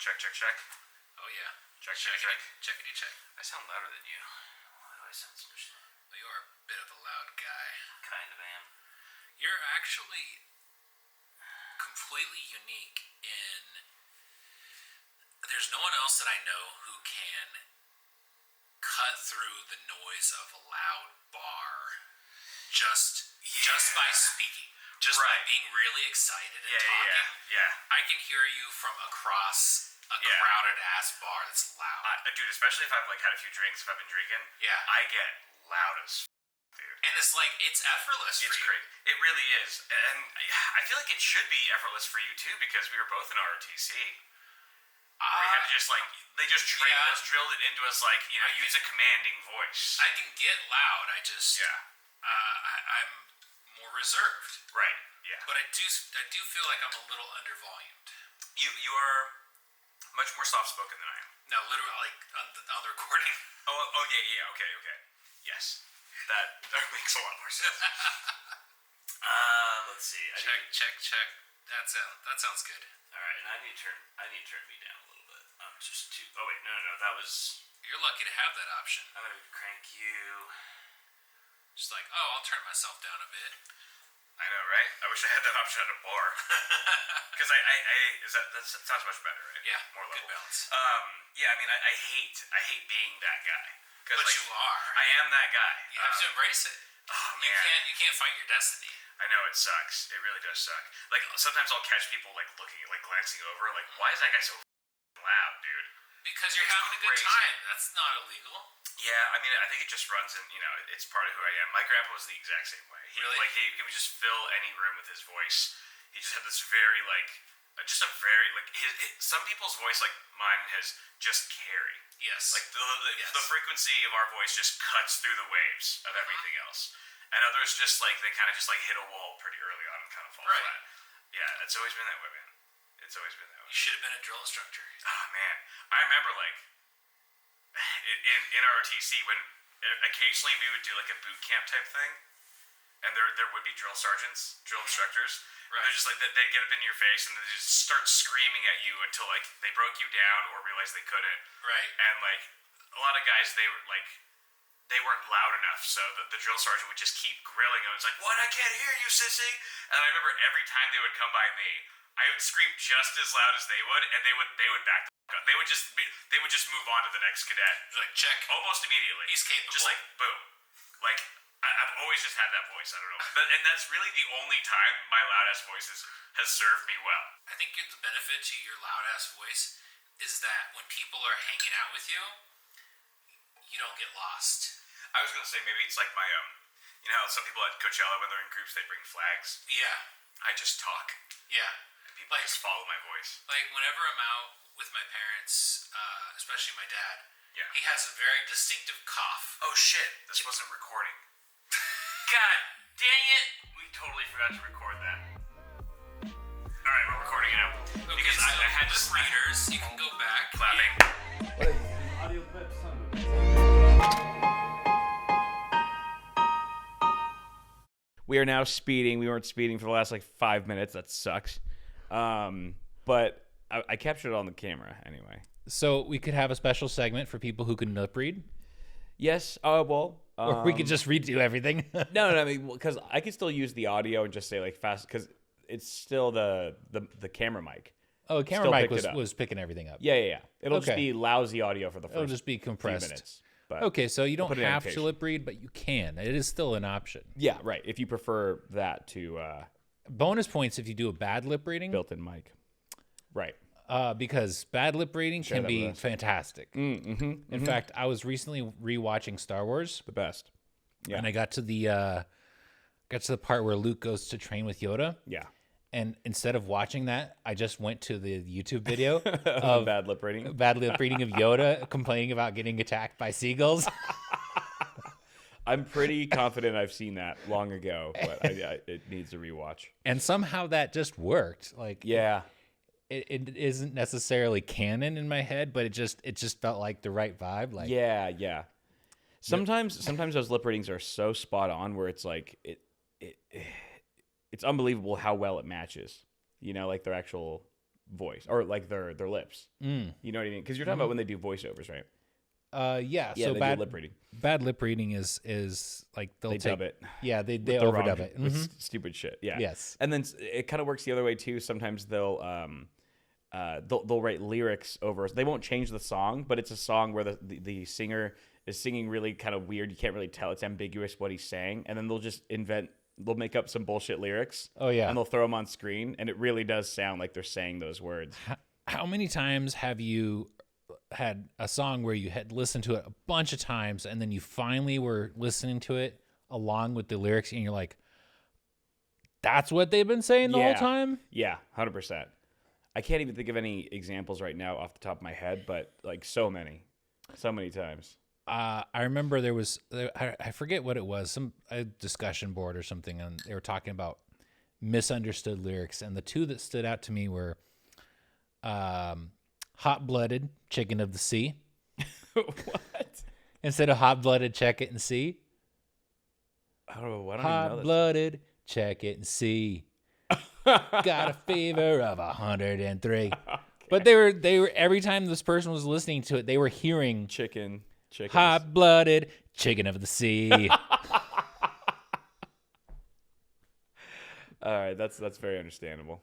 Check, check, check. Oh, yeah. Check, check, check. Checkity check. I sound louder than you. Why do I sound so shit? Well, you are a bit of a loud guy. Kind of am. You're actually completely unique in... There's no one else that I know who can cut through the noise of a loud bar just by speaking. Just by being really excited and talking. Yeah. I can hear you from across a crowded-ass bar that's loud. Dude, especially if I've had a few drinks, if I've been drinking. Yeah. I get loud as dude. And it's it's effortless for you. It's great. It really is. And I feel like it should be effortless for you, too, because we were both in ROTC. We had to they just trained us, drilled it into us, use a commanding voice. I can get loud. I just... I'm more reserved. Right, yeah. But I do feel like I'm a little undervolumed. You are much more soft-spoken than I am. No, literally, on the recording. Oh, yeah, okay. Yes. That makes a lot more sense. Let's see. Check. That sounds good. Alright, and I need to turn me down a little bit. I'm just too... Oh, wait, no, that was... You're lucky to have that option. I'm gonna crank you... Just I'll turn myself down a bit. I know, right? I wish I had that option at a bar. Because that sounds much better, right? Yeah, more level. Good balance. I hate being that guy. But you are. I am that guy. You have to embrace it. Oh, man. You can't fight your destiny. I know, it sucks. It really does suck. Sometimes I'll catch people, looking, glancing over, why is that guy so loud, dude? Because you're having a good time. That's not illegal. Yeah, I think it just runs in, it's part of who I am. My grandpa was the exact same way. He would just fill any room with his voice. He just had this very, some people's voice, like mine, has just carry. Yes. The frequency of our voice just cuts through the waves of everything else. And others just, they kind of just, hit a wall pretty early on and kind of fall flat. Yeah, it's always been that way, man. It's always been that way. You should have been a drill instructor. Oh, man. I remember, in ROTC, when occasionally we would do, a boot camp type thing, and there would be drill sergeants, drill instructors. Right. They're just they'd get up in your face and they just start screaming at you until they broke you down or realized they couldn't. Right. And a lot of guys, they weren't loud enough, so the drill sergeant would just keep grilling them. It's what? I can't hear you, sissy. And I remember every time they would come by me, I would scream just as loud as they would, and they would back the fuck up. They would just move on to the next cadet. Check. Almost immediately. He's capable. Just boom. I've always just had that voice. I don't know. And that's really the only time my loud-ass voice has served me well. I think the benefit to your loud-ass voice is that when people are hanging out with you, you don't get lost. I was going to say maybe it's like my, you know how some people at Coachella, when they're in groups, they bring flags? Yeah. I just talk. Yeah. And people just follow my voice. Whenever I'm out with my parents, especially my dad, yeah, he has a very distinctive cough. Oh, shit. This wasn't recording. God dang it! We totally forgot to record that. Alright, we're recording it now. Okay, because so I had just readers, you can go back. Clapping. What is this? An audio clip? Son of a... We are now speeding. We weren't speeding for the last 5 minutes. That sucks. But I captured it on the camera anyway. So we could have a special segment for people who can lip read? Yes. Well... or we could just redo everything. No, I mean, because I could still use the audio and just say fast, because it's still the camera mic. Oh, the camera mic was picking everything up. Yeah. It'll just be lousy audio for the first It'll just be compressed. few minutes. But okay, so you don't have to lip read, but you can. It is still an option. Yeah, right. If you prefer that to... bonus points if you do a bad lip reading. Built-in mic. Right. Because bad lip reading can be fantastic. In fact, I was recently rewatching Star Wars. The best. Yeah. And I got to the part where Luke goes to train with Yoda. Yeah. And instead of watching that, I just went to the YouTube video of bad lip reading of Yoda complaining about getting attacked by seagulls. I'm pretty confident I've seen that long ago, but it needs a rewatch. And somehow that just worked. Yeah. It isn't necessarily canon in my head, but it just felt like the right vibe. Yeah. Sometimes those lip readings are so spot on where it's it's unbelievable how well it matches. Their actual voice or like their lips. You know what I mean? Because you're talking about when they do voiceovers, right? Yeah. Yeah, So they bad do lip reading. Bad lip reading is like They dub it. Yeah, they The overdub wrong- it. with stupid shit. Yeah. Yes. And then it kind of works the other way too. Sometimes they'll write lyrics over. They won't change the song, but it's a song where the singer is singing really kind of weird. You can't really tell. It's ambiguous what he's saying, and then they'll make up some bullshit lyrics. Oh yeah. And they'll throw them on screen, and it really does sound like they're saying those words. How many times have you had a song where you had listened to it a bunch of times and then you finally were listening to it along with the lyrics and you're like, that's what they've been saying the whole time? Yeah, 100%. I can't even think of any examples right now off the top of my head, but like so many times. I remember I forget what it was, a discussion board or something, and they were talking about misunderstood lyrics, and the two that stood out to me were hot-blooded chicken of the sea. What? Instead of hot-blooded, check it and see. I don't even know this. Hot-blooded, check it and see. Got a fever of 103. Okay. But they were every time this person was listening to it, they were hearing chicken. Hot-blooded chicken of the sea. All right, that's very understandable.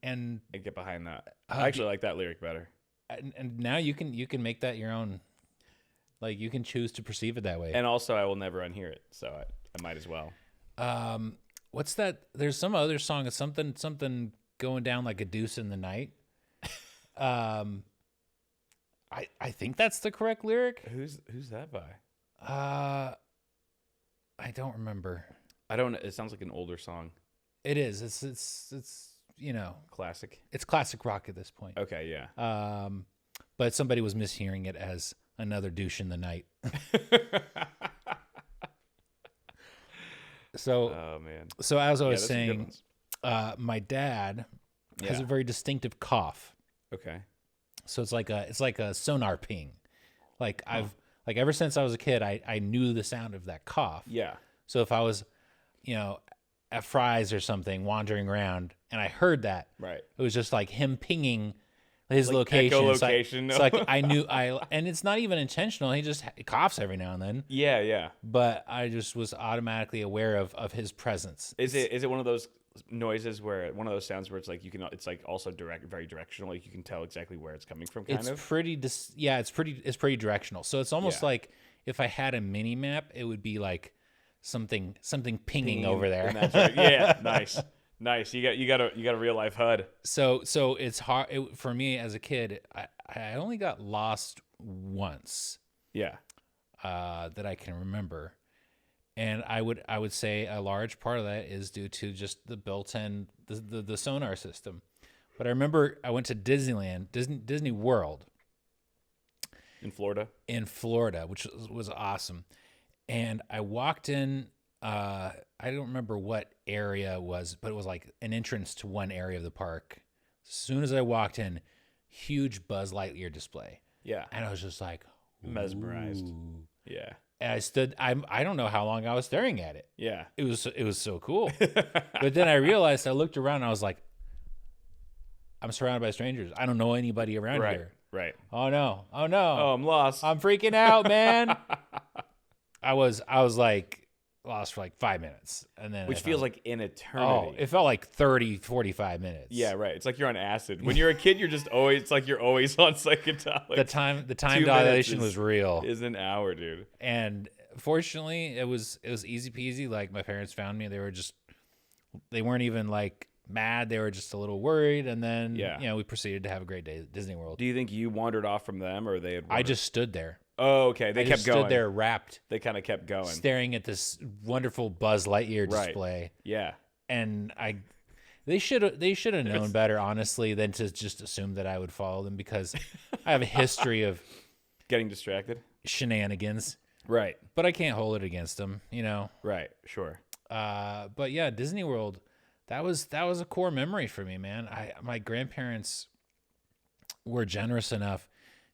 And I get behind that. I actually like that lyric better. And now you can make that your own. Like you can choose to perceive it that way. And also, I will never unhear it, so I might as well. What's that? There's some other song. It's something going down like a deuce in the night. I think that's the correct lyric. Who's that by? I don't remember. I don't. It sounds like an older song. It is. It's classic. It's classic rock at this point. Okay, yeah. But somebody was mishearing it as another douche in the night. So, oh man. So as I was saying, my dad has a very distinctive cough. Okay. So it's like a sonar ping. Like ever since I was a kid, I knew the sound of that cough. Yeah. So if I was, at Fry's or something wandering around and I heard that, right, it was just like him pinging his like location. Echolocation. It's like I knew and it's not even intentional. He just coughs every now and then. Yeah, yeah. But I just was automatically aware of his presence. Is it one of those noises where one of those sounds where it's like it's like also very directional, like you can tell exactly where it's coming from It's pretty directional. So it's almost like if I had a mini map, it would be like something pinging over there. Yeah, nice. You got a real life HUD. So it's hard for me as a kid. I only got lost once. Yeah. That I can remember. And I would say a large part of that is due to just the built-in the sonar system. But I remember I went to Disney World in Florida, which was awesome. And I walked in. I don't remember what area it was, but it was like an entrance to one area of the park. As soon as I walked in, huge Buzz Lightyear display. Yeah, and I was just like mesmerized. Ooh. Yeah. And I stood. I don't know how long I was staring at it. Yeah, it was so cool. But then I realized, I looked around, and I was like, I'm surrounded by strangers. I don't know anybody around here. Right. Oh no. Oh, I'm lost. I'm freaking out, man. I was like lost for like 5 minutes, and then which feels like an eternity. Oh, it felt like 30-45 minutes. Yeah, right. It's like you're on acid. When you're a kid, you're just always, it's like you're always on psychedelics. The time dilation was real. Is an hour, dude. And fortunately, it was easy peasy. Like my parents found me. They weren't even like mad. They were just a little worried, and then we proceeded to have a great day at Disney World. Do you think you wandered off from them, or they had? I just stood there. Oh, okay. They kept going. Stood there, wrapped. They kind of kept going, staring at this wonderful Buzz Lightyear display. Right. Yeah, and they should have known better, honestly, than to just assume that I would follow them, because I have a history of getting distracted, shenanigans. Right. But I can't hold it against them, Right. Sure. But yeah, Disney World, that was a core memory for me, man. My grandparents were generous enough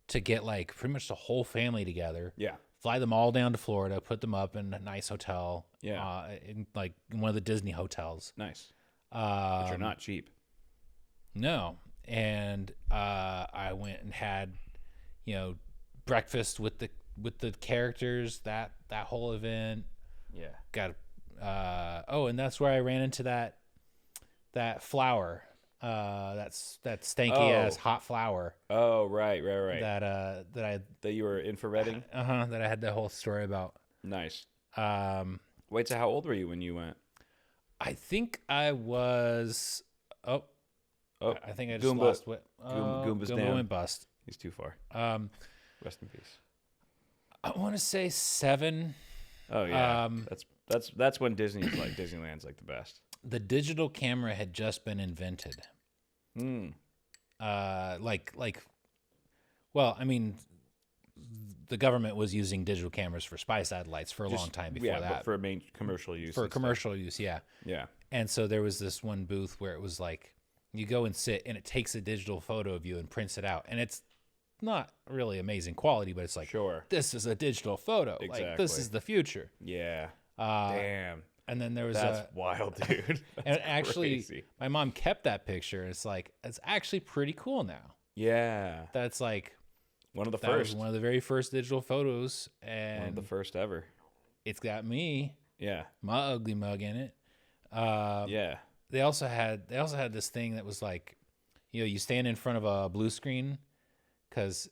to get like pretty much the whole family together. Yeah. Fly them all down to Florida, put them up in a nice hotel. Yeah. In like one of the Disney hotels. Nice. Which are not cheap. No. and I went and had, breakfast with the characters. That whole event. Yeah. Got and that's where I ran into that flower. That's that stanky ass hot flower. Oh, right. That you were infraredding. That I had the whole story about. Nice. Wait, so how old were you when you went? I think I was. I think I just Goomba, lost. Goomba's Goomba down. went bust. He's too far. Rest in peace. I want to say 7. Oh yeah. That's when Disneyland's like the best. The digital camera had just been invented. Well, I mean, the government was using digital cameras for spy satellites for a long time before that. But for main commercial use. For commercial use, yeah. Yeah. And so there was this one booth where it was like, you go and sit, and it takes a digital photo of you and prints it out. And it's not really amazing quality, but it's like, sure, this is a digital photo. Exactly. Like, this is the future. Yeah. Damn. And then there was That's wild, dude. That's and actually, crazy. my mom kept that picture. It's like, it's actually pretty cool now. Yeah. That's like One of the that first. was one of the very first digital photos, and One of the first ever. it's got me, Yeah. my ugly mug in it. Yeah. They also had this thing that was like, you stand in front of a blue screen, because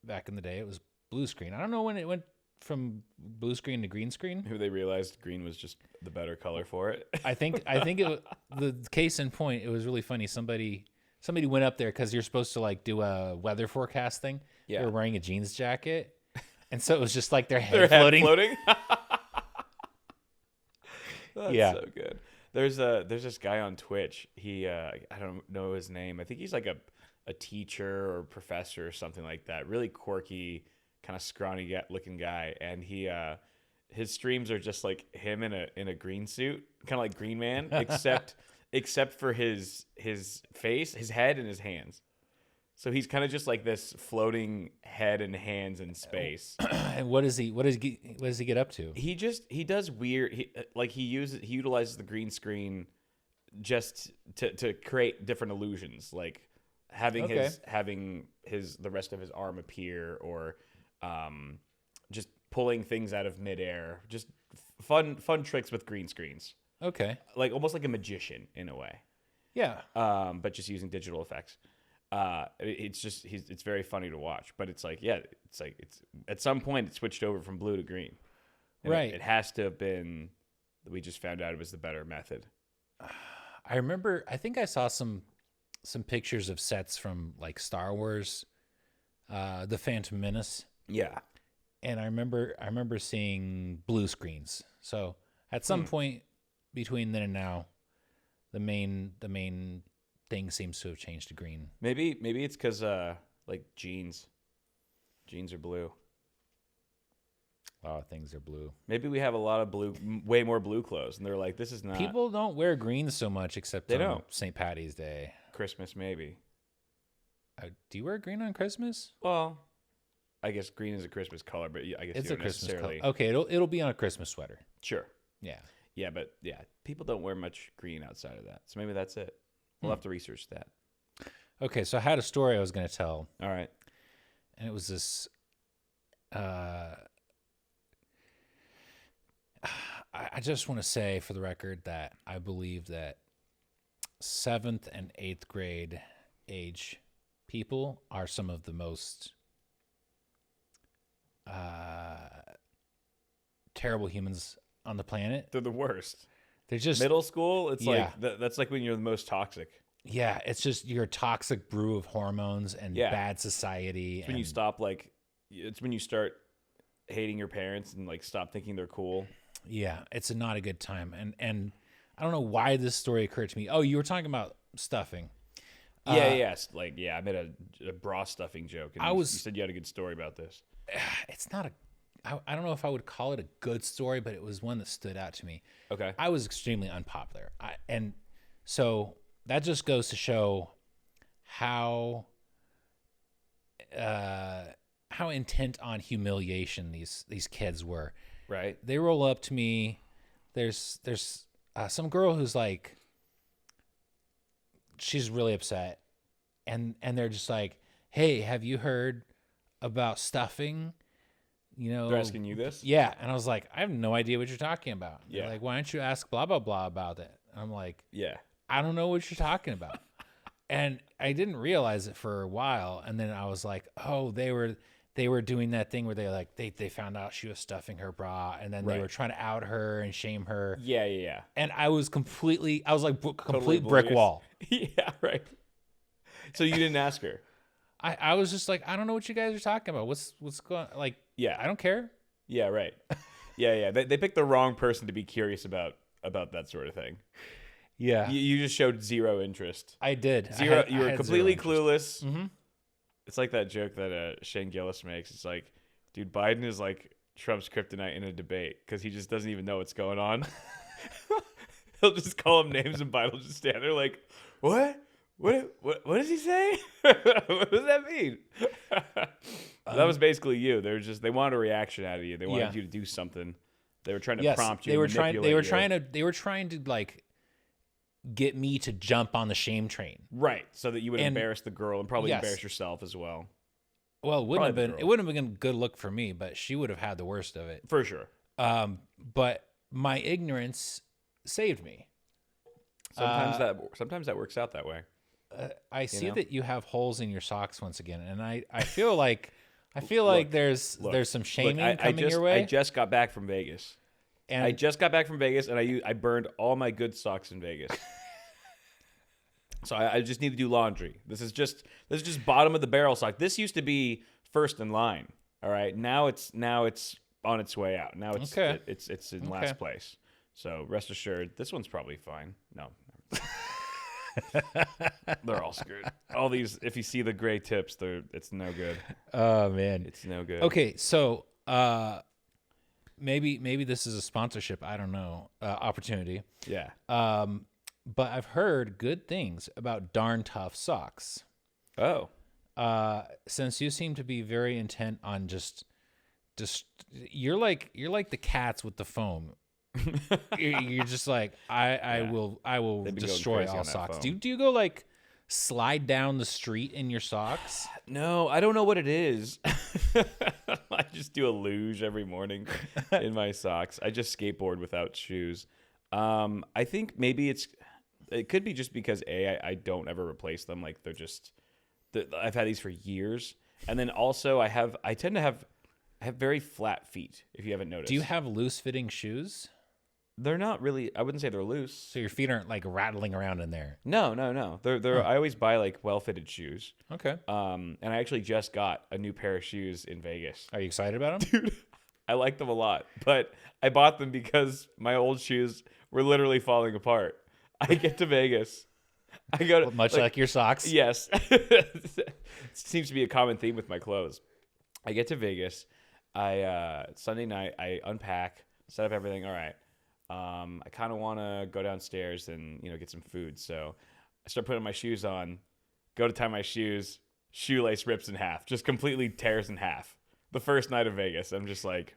back in the day it was blue screen. I don't know when it went from blue screen to green screen. Maybe they realized green was just the better color for it. I think the case in point, it was really funny. Somebody went up there because you're supposed to like do a weather forecast thing. Yeah. They were wearing a jeans jacket, and so it was just like their head Their head floating. floating. That's Yeah. so good. There's this guy on Twitch. He I don't know his name. I think he's like a teacher or professor or something like that. Really quirky, kind of scrawny looking guy, and his streams are just like him in a green suit, kind of like Green Man, except for his face, his head, and his hands. So he's kind of just like this floating head and hands in space. And what does he get up to? He does weird. He utilizes the green screen just to create different illusions, like having the rest of his arm appear, or just pulling things out of midair. Just fun tricks with green screens. Okay. Like almost like a magician in a way. Yeah. But just using digital effects. It's very funny to watch, but it's at some point it switched over from blue to green. And right. It has to have been, we just found out it was the better method. I remember, I think I saw some pictures of sets from like Star Wars, The Phantom Menace. Yeah. And I remember seeing blue screens. So at some point between then and now, the main thing seems to have changed to green. Maybe it's because like jeans are blue. A lot of things are blue. Maybe we have a lot of blue, way more blue clothes, and they're like, this is not People don't wear green so much except They on don't. St. Patty's Day. Christmas. Maybe. Do you wear green on Christmas? Well, I guess green is a Christmas color, but I guess It's you a don't Christmas color. necessarily. Okay, it'll be on a Christmas sweater. Sure. Yeah. Yeah, but people don't wear much green outside of that, so maybe that's it. We'll have to research that. Okay, so I had a story I was going to tell, All right. and it was this. I just want to say, for the record, that I believe that 7th and 8th grade age people are some of the most terrible humans on the planet. They're the worst. They're just Middle school, it's Yeah. like that's like when you're the most toxic. Yeah, it's just your toxic brew of hormones and Yeah. bad society. It's when you stop it's when you start hating your parents and like stop thinking they're cool. Yeah, it's not a good time. And I don't know why this story occurred to me. Oh, you were talking about stuffing. Yes. I made a bra stuffing joke, and you said you had a good story about this. It's not I don't know if I would call it a good story, but it was one that stood out to me. Okay. I was extremely unpopular. And so that just goes to show how intent on humiliation these kids were. Right. They roll up to me. There's some girl who's like, she's really upset, and they're just like, "Hey, have you heard about stuffing?" You know, They're asking you this? Yeah, and I was like, I have no idea what you're talking about. They're Yeah. like, why don't you ask blah blah blah about it? I'm like, Yeah. I don't know what you're talking about. And I didn't realize it for a while, and then I was like, oh, they were doing that thing where they found out she was stuffing her bra, and then they Right. were trying to out her and shame her. Yeah. And I was like complete Totally brick oblivious. wall. Yeah, right. So you didn't ask her? I was just like, I don't know what you guys are talking about. What's going, like, Yeah. I don't care. Yeah, right. Yeah. They picked the wrong person to be curious about that sort of thing. Yeah, You just showed zero interest. I did. Zero. I You were had completely zero interest. clueless. Mm-hmm. It's like that joke that Shane Gillis makes. It's like, dude, Biden is like Trump's kryptonite in a debate because he just doesn't even know what's going on. He'll just call him names and Biden will just stand there like, what? What does he say? What does that mean? That was basically you. They wanted a reaction out of you. They wanted you to do something. They were trying to prompt you. They were trying to like get me to jump on the shame train. Right, so that you would And- embarrass the girl and probably Yes. embarrass yourself as well. Well, Probably the it girl. wouldn't have been a good look for me, but she would have had the worst of it. For sure. But my ignorance saved me. Sometimes that works out that way. I see know? that you have holes in your socks once again, and I feel like there's some shaming Look, coming your way. I just got back from Vegas. and I just got back from Vegas, and I burned all my good socks in Vegas. So I just need to do laundry. This is just bottom of the barrel sock. This used to be first in line. All right, now it's on its way out. Now it's Okay. it's in last place. So rest assured, this one's probably fine. No. They're all screwed. All these, if you see the gray tips, it's no good. oh man, It's no good. okay, so maybe this is a sponsorship. I don't know, opportunity. Yeah. But I've heard good things about Darn Tough socks. Oh. Since you seem to be very intent on just you're like the cats with the foam. You're just like I will They've been going destroy crazy all on that socks. foam. Do you go like slide down the street in your socks? No, I don't know what it is. I just do a luge every morning in my socks. I just skateboard without shoes. I think maybe it could be just because I don't ever replace them. Like I've had these for years, and then also I tend to have very flat feet. If you haven't noticed, Do you have loose fitting shoes? They're not really. I wouldn't say they're loose. So your feet aren't like rattling around in there. No. They're. I always buy like well fitted shoes. Okay. And I actually just got a new pair of shoes in Vegas. Are you excited about them? Dude, I like them a lot, but I bought them because my old shoes were literally falling apart. I get to Vegas. I go to Much like your socks. yes. It seems to be a common theme with my clothes. I get to Vegas. Sunday night I unpack, set up everything. All right. I kind of want to go downstairs and get some food. So I start putting my shoes on. Go to tie my shoes. Shoelace rips in half. Just completely tears in half. The first night of Vegas, I'm just like,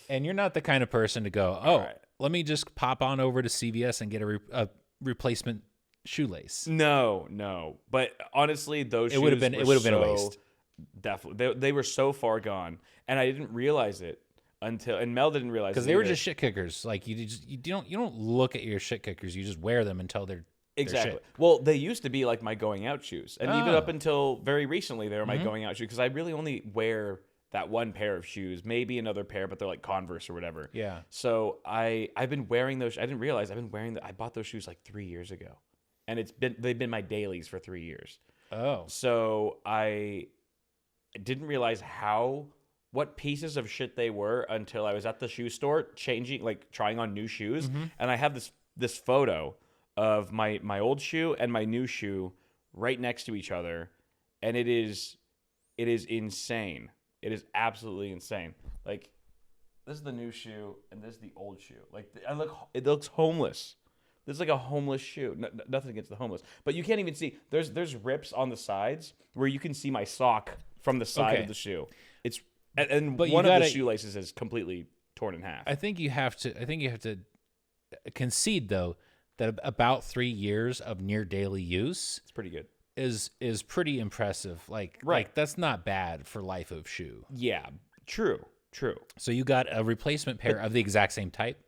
And you're not the kind of person to go, right. let me just pop on over to CVS and get a replacement shoelace. no. But honestly, those It shoes would have been a waste. Definitely, they were so far gone, and I didn't realize it and Mel didn't realize Because it they were either. just shit kickers. Like you don't look at your shit kickers. You just wear them until they're Exactly. shit. Well, they used to be like my going out shoes, and even Oh. up until very recently, they were my going out shoes because I really only wear that one pair of shoes, maybe another pair, but they're like Converse or whatever. Yeah. So I've been wearing those. I didn't realize I've been wearing I bought those shoes like 3 years ago, and they've been my dailies for 3 years. Oh. So I didn't realize what pieces of shit they were until I was at the shoe store trying on new shoes, and I have this photo of my old shoe and my new shoe right next to each other, and it is insane. It is absolutely insane. Like, this is the new shoe and this is the old shoe. Like, it looks homeless. This is like a homeless shoe. Nothing against the homeless, but you can't even see. There's rips on the sides where you can see my sock from the side Okay. of the shoe. And But you one of gotta- the shoelaces is completely torn in half. I think you have to concede though that about 3 years of near daily use It's pretty good. is pretty impressive. Like Right. like that's not bad for life of shoe. Yeah, true. So you got a replacement pair of the exact same type.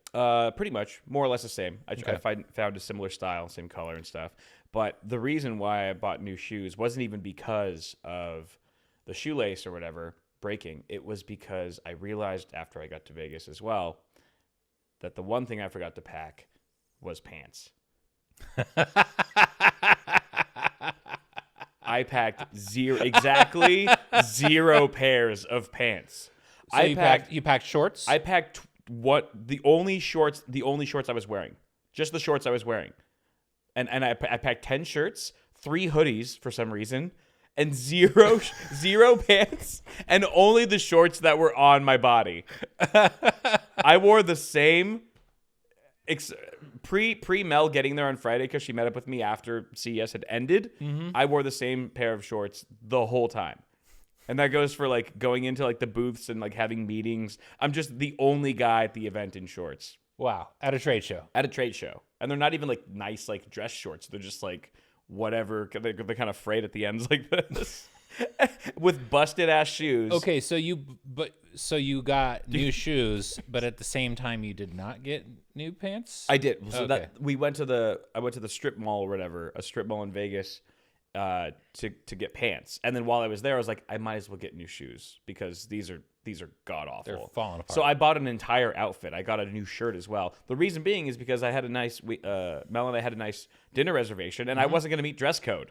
Pretty much, more or less the same. I found a similar style, same color and stuff. But the reason why I bought new shoes wasn't even because of the shoelace or whatever breaking. It was because I realized after I got to Vegas as well that the one thing I forgot to pack was pants. I packed exactly zero pairs of pants. So you packed shorts? I packed the only shorts I was wearing. Just the shorts I was wearing. And I packed 10 shirts, 3 hoodies for some reason, and zero pants, and only the shorts that were on my body. I wore the same pre Mel getting there on Friday because she met up with me after CES had ended. Mm-hmm. I wore the same pair of shorts the whole time. And that goes for like going into like the booths and like having meetings. I'm just the only guy at the event in shorts. Wow. At a trade show. And they're not even like nice like dress shorts. They're just like whatever. They're kind of frayed at the ends like this. With busted ass shoes. Okay, so you got new shoes, but at the same time you did not get new pants? I did. So okay. I went to the strip mall or whatever, a strip mall in Vegas. To get pants, and then while I was there, I was like, I might as well get new shoes because these are god awful. They're falling apart. So I bought an entire outfit. I got a new shirt as well. The reason being is because I had a nice Mel and I had a nice dinner reservation, and I wasn't going to meet dress code.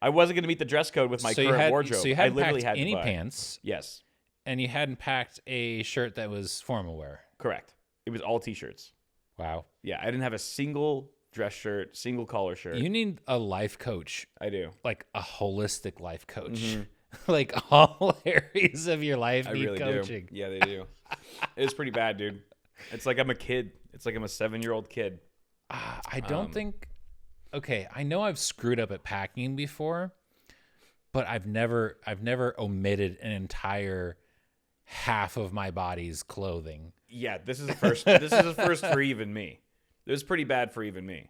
I wasn't going to meet the dress code with my current wardrobe. So you hadn't I literally packed had any to buy. pants. Yes, and you hadn't packed a shirt that was formal wear. correct. It was all t-shirts. Wow. Yeah, I didn't have a single dress shirt, single collar shirt. You need a life coach. I do. Like a holistic life coach. Like all areas of your life I need really coaching. do. Yeah, they do. It's pretty bad, dude. It's like I'm a kid. It's like I'm a 7-year-old kid. I don't think. Okay, I know I've screwed up at packing before, but I've never omitted an entire half of my body's clothing. Yeah, this is the first. This is the first for even me. It was pretty bad for even me.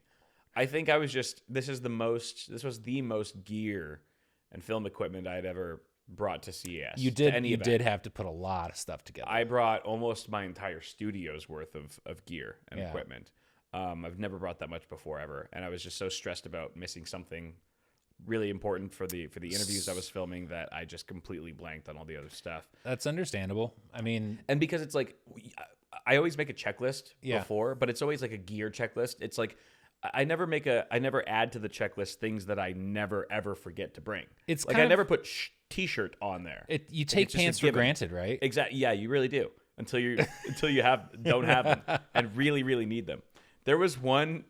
I think I was just. This was the most gear and film equipment I had ever brought to CES. You did have to put a lot of stuff together. I brought almost my entire studio's worth of gear and equipment. I've never brought that much before ever, and I was just so stressed about missing something really important for the interviews I was filming that I just completely blanked on all the other stuff. That's understandable. I mean, and because it's like I always make a checklist before, but it's always like a gear checklist. It's like I never add to the checklist things that I never ever forget to bring. It's like I never put t-shirt on there. You take pants for granted, right? Exactly. Yeah, you really do until you don't have them and really really need them. There was one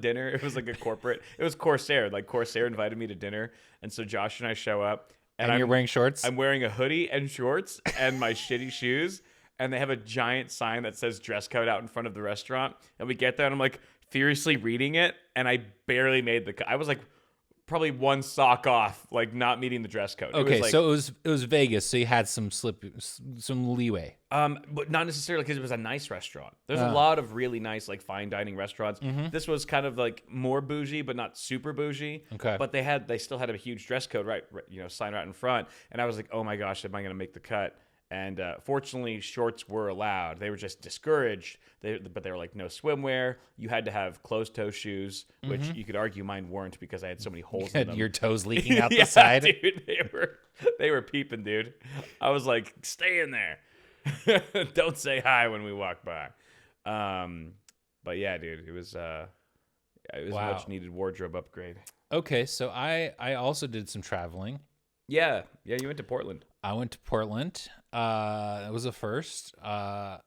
dinner. It was like a corporate. It was Corsair. Like Corsair invited me to dinner, and so Josh and I show up, and you're wearing shorts. I'm wearing a hoodie and shorts and my shitty shoes, and they have a giant sign that says dress code out in front of the restaurant. And we get there, and I'm like furiously reading it, and I barely made the cut. I was like probably one sock off, like not meeting the dress code. Okay, so it was Vegas, so you had some leeway. But not necessarily because it was a nice restaurant. There's a lot of really nice, like fine dining restaurants. Mm-hmm. This was kind of like more bougie, but not super bougie. Okay, but they still had a huge dress code, right? Sign right in front. And I was like, oh my gosh, am I going to make the cut? And fortunately, shorts were allowed. They were just discouraged. But they were like, no swimwear. You had to have closed-toe shoes, which you could argue mine weren't because I had so many holes in them. Your toes leaking out the side. Dude, they were peeping, dude. I was like, stay in there. Don't say hi when we walk by. But yeah, dude, it was a much needed wardrobe upgrade. Okay, so I also did some traveling. Yeah, you went to Portland. I went to Portland. It was a first. I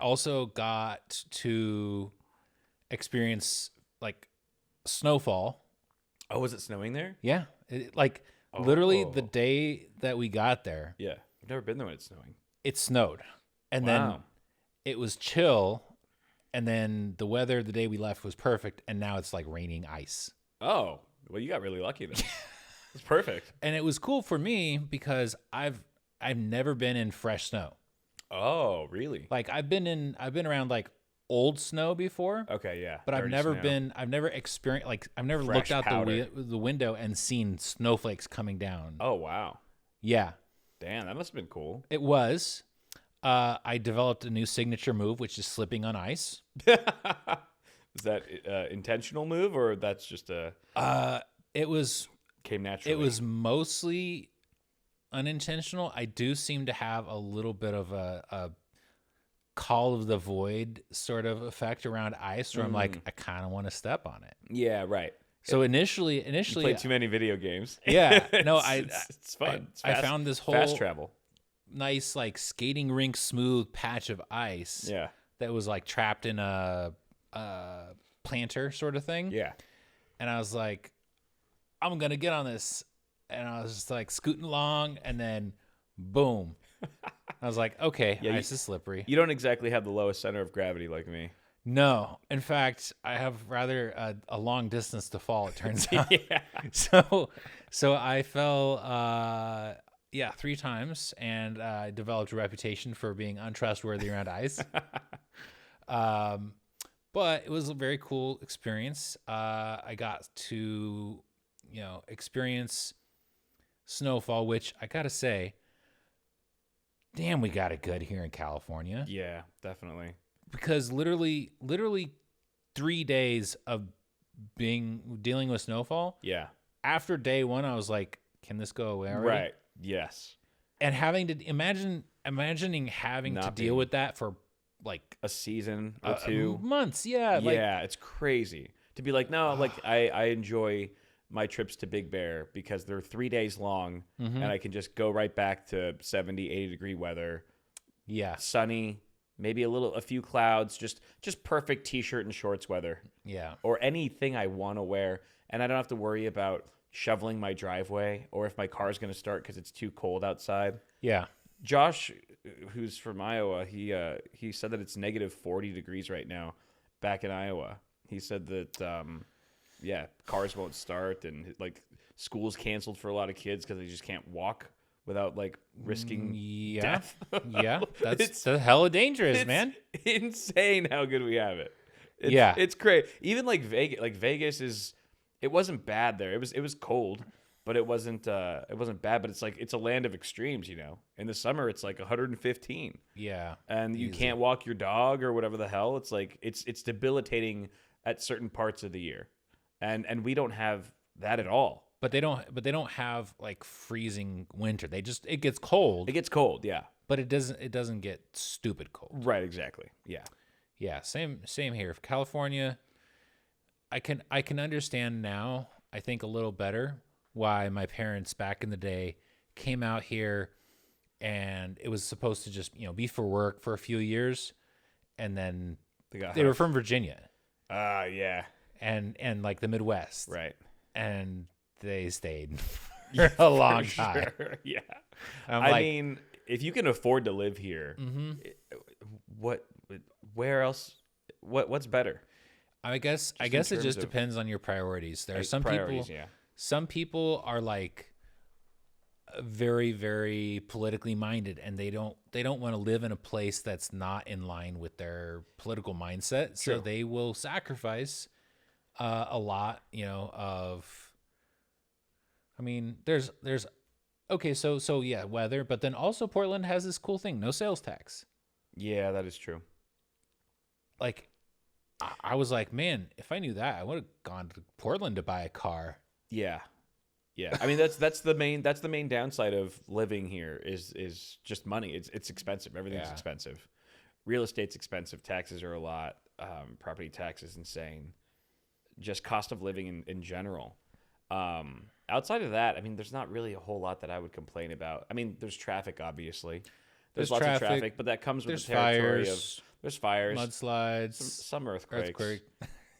also got to experience like snowfall. Oh, was it snowing there? Yeah, literally the day that we got there. Yeah, I've never been there when it's snowing. It snowed, and then it was chill, and then the weather the day we left was perfect, and now it's like raining ice. Oh, well, you got really lucky then. It's perfect. And it was cool for me because I've never been in fresh snow. Oh, really? Like I've been around like old snow before. Okay, yeah. But I've Dirty never snow. I've never experienced, like, I've never Fresh looked out powder. the window and seen snowflakes coming down. Oh, wow. Yeah, Damn, that must have been cool. it was. I developed a new signature move, which is slipping on ice. Is that intentional move, or that's just a It was came naturally? It was mostly unintentional. I do seem to have a little bit of a call of the void sort of effect around ice, where I'm like, I kind of want to step on it. Yeah, right. So initially, You play too many video games. yeah, no, it's fun. It's I fast, found this fast whole travel. nice, like, skating rink smooth patch of ice Yeah, that was like trapped in a planter sort of thing. yeah. And I was like, I'm gonna get on this, and I was just like scooting along, and then boom. I was like, okay, Yeah, ice is slippery. You don't exactly have the lowest center of gravity like me. No, in fact, I have rather a long distance to fall, it turns out. Yeah. So I fell, 3 times, and I developed a reputation for being untrustworthy around ice. But it was a very cool experience. I got to, experience snowfall, which I gotta say, damn, we got it good here in California. Yeah, definitely. Because literally 3 days of dealing with snowfall. Yeah. After day 1, I was like, can this go away already? Right. Yes. And having to imagining having Not to deal being- with that for like A season or two. months. Yeah. Yeah, it's crazy to be like, no, like I enjoy my trips to Big Bear because they're 3 days long, and I can just go right back to 70, 80 degree weather, Yeah. sunny, maybe a few clouds, just perfect t-shirt and shorts weather, Yeah. or anything I want to wear, and I don't have to worry about shoveling my driveway or if my car's going to start because it's too cold outside. Yeah. Josh, who's from Iowa, he said that it's negative 40 degrees right now back in Iowa. He said that cars won't start, and like school's canceled for a lot of kids because they just can't walk without like risking death. Yeah. It's- That's hella dangerous, It's man. insane how good we have it. Yeah. It's great. Even like Vegas is. It wasn't bad there. It was cold, but it wasn't bad. But it's like it's a land of extremes, In the summer, it's like 115, Yeah. and you Easy. can't walk your dog or whatever the hell. It's like it's debilitating at certain parts of the year, and we don't have that at all. But they don't have like freezing winter. It gets cold, It gets cold, yeah. but it doesn't get stupid cold. Right, exactly. Yeah. Yeah, same here. California, I can understand now, I think a little better, why my parents back in the day came out here, and it was supposed to just, be for work for a few years, and then they were from Virginia Yeah. and like the Midwest. Right. And they stayed for a long time. Sure. Yeah. I'm like, mean, if you can afford to live here, where else? What's better? I guess it terms just of- depends on your priorities. There are Like, some priorities, people. yeah. Some people are like very, very politically minded, and they don't want to live in a place that's not in line with their political mindset. So True. they will sacrifice a lot, of. I mean, there's okay, so yeah, weather, but then also Portland has this cool thing: no sales tax. Yeah, that is true. Like, I was like, man, if I knew that, I would have gone to Portland to buy a car. Yeah. Yeah. I mean, that's the main downside of living here is just money. It's expensive. Everything's Yeah. expensive. Real estate's expensive. Taxes are a lot. Property tax is insane. Just cost of living in general. Outside of that, I mean, there's not really a whole lot that I would complain about. I mean, there's traffic, obviously. There's lots of traffic, but that comes with There's the territory fires. there's fires, Mudslides, some earthquakes. earthquake.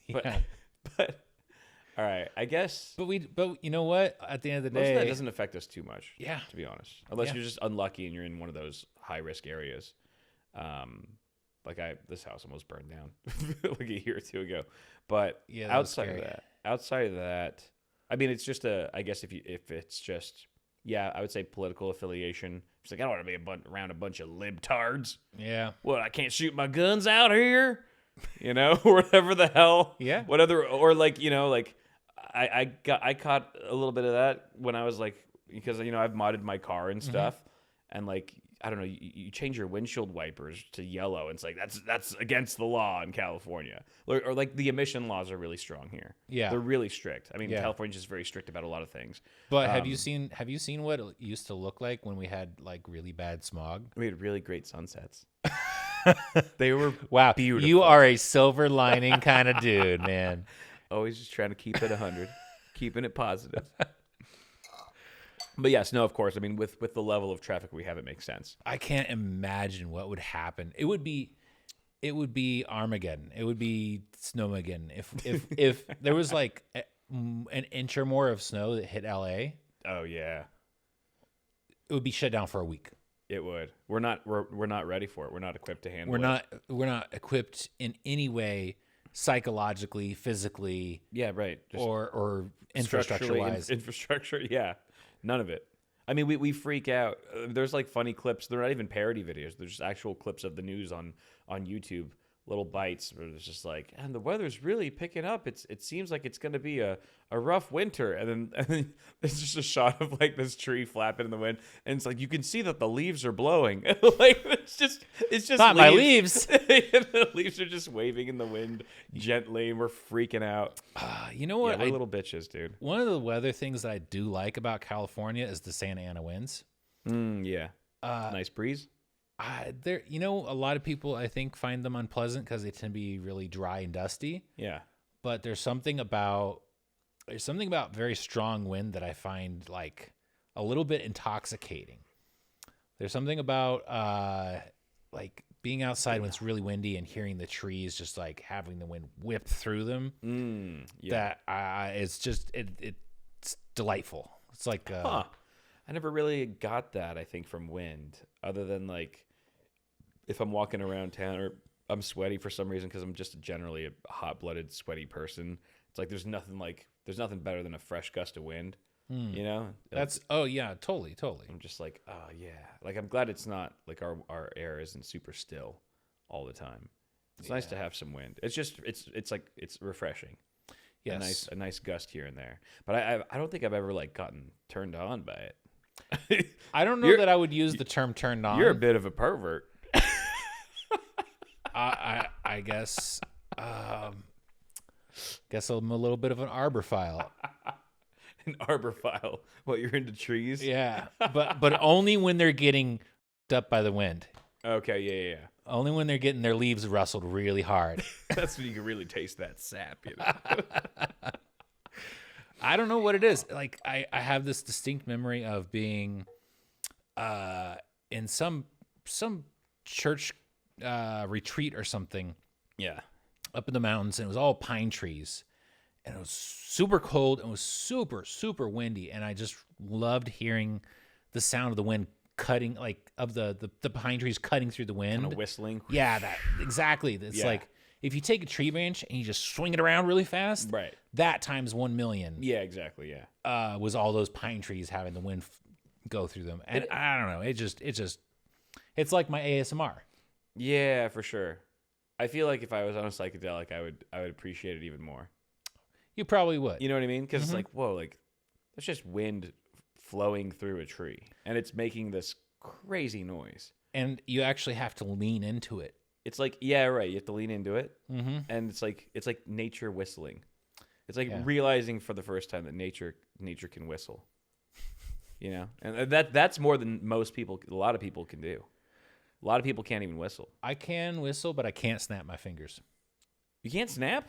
But, Yeah. but all right, I guess But you know what? At the end of the most of that day, doesn't affect us too much. Yeah. To be honest, unless Yeah. you're just unlucky and you're in one of those high risk areas. This house almost burned down like a year or two ago. But Yeah, that was scary. outside of that, I mean, it's just I guess if it's just, yeah, I would say political affiliation. It's like, I don't want to be around a bunch of libtards. yeah, What, I can't shoot my guns out here? you know, whatever the hell. Yeah. Whatever, or like, you know, like I caught a little bit of that when I was like, because, you know, I've modded my car and stuff, and like, I don't know, you change your windshield wipers to yellow, and it's like that's against the law in California, or like the emission laws are really strong here. Yeah. They're really strict. I mean, Yeah. California's just very strict about a lot of things. But have you seen what it used to look like when we had like really bad smog? We had really great sunsets. They were Wow, beautiful. you are a silver lining kind of dude, man. Always just trying to keep it 100, keeping it positive. But yes, no, of course. I mean, with the level of traffic we have, it makes sense. I can't imagine what would happen. It would be Armageddon. It would be Snowmageddon if there was like an inch or more of snow that hit LA. Oh yeah, It would be shut down for a week. it would. We're not ready for it. We're not equipped to handle We're not equipped in any way, psychologically, physically, Yeah, right. Just or infrastructure structurally, wise. infrastructure, yeah. None of it. I mean, we freak out. There's like funny clips. They're not even parody videos. They're just actual clips of the news on YouTube, little bites where it's just like, and the weather's really picking up. It seems like it's going to be a rough winter. And then it's just a shot of like this tree flapping in the wind, and it's like you can see that the leaves are blowing. Like it's just Not my leaves. The leaves are just waving in the wind gently, and we're freaking out. You know what? Yeah, we're little bitches, dude. One of the weather things that I do like about California is the Santa Ana winds. Yeah. Nice breeze. A lot of people I think find them unpleasant because they tend to be really dry and dusty. Yeah. But there's something about very strong wind that I find like a little bit intoxicating. There's something about like being outside when it's really windy and hearing the trees just like having the wind whip through them. Yeah. That it's delightful. It's like I never really got that, I think, from wind, other than like if I'm walking around town or I'm sweaty for some reason because I'm just generally a hot-blooded, sweaty person. It's like there's nothing better than a fresh gust of wind, you know? Totally. I'm just like, oh yeah. Like I'm glad it's not like our air isn't super still all the time. It's nice to have some wind. It's just it's like it's refreshing. Yes. A nice gust here and there. But I don't think I've ever like gotten turned on by it. I don't know that I would use the term turned on. You're a bit of a pervert. I guess. Guess I'm a little bit of an arborphile. An arborphile. What, you're into trees? Yeah, but only when they're getting up by the wind. Okay, yeah. Only when they're getting their leaves rustled really hard. That's when you can really taste that sap, you know. I don't know what it is. Like I have this distinct memory of being in some church retreat or something. Yeah. Up in the mountains, and it was all pine trees, and it was super cold and it was super, super windy, and I just loved hearing the sound of the wind cutting, like of the pine trees cutting through the wind. Kind of whistling. Yeah, that exactly. It's like if you take a tree branch and you just swing it around really fast, right? That times 1 million. Yeah, exactly. Yeah. Was all those pine trees having the wind go through them, and I don't know. It's like my ASMR. Yeah, for sure. I feel like if I was on a psychedelic, I would appreciate it even more. You probably would. You know what I mean? Because it's like, whoa, like that's just wind flowing through a tree, and it's making this crazy noise. And you actually have to lean into it. It's like, yeah, right. You have to lean into it, and it's like nature whistling. It's like realizing for the first time that nature can whistle. You know, and that's more than a lot of people can do. A lot of people can't even whistle. I can whistle, but I can't snap my fingers. You can't snap?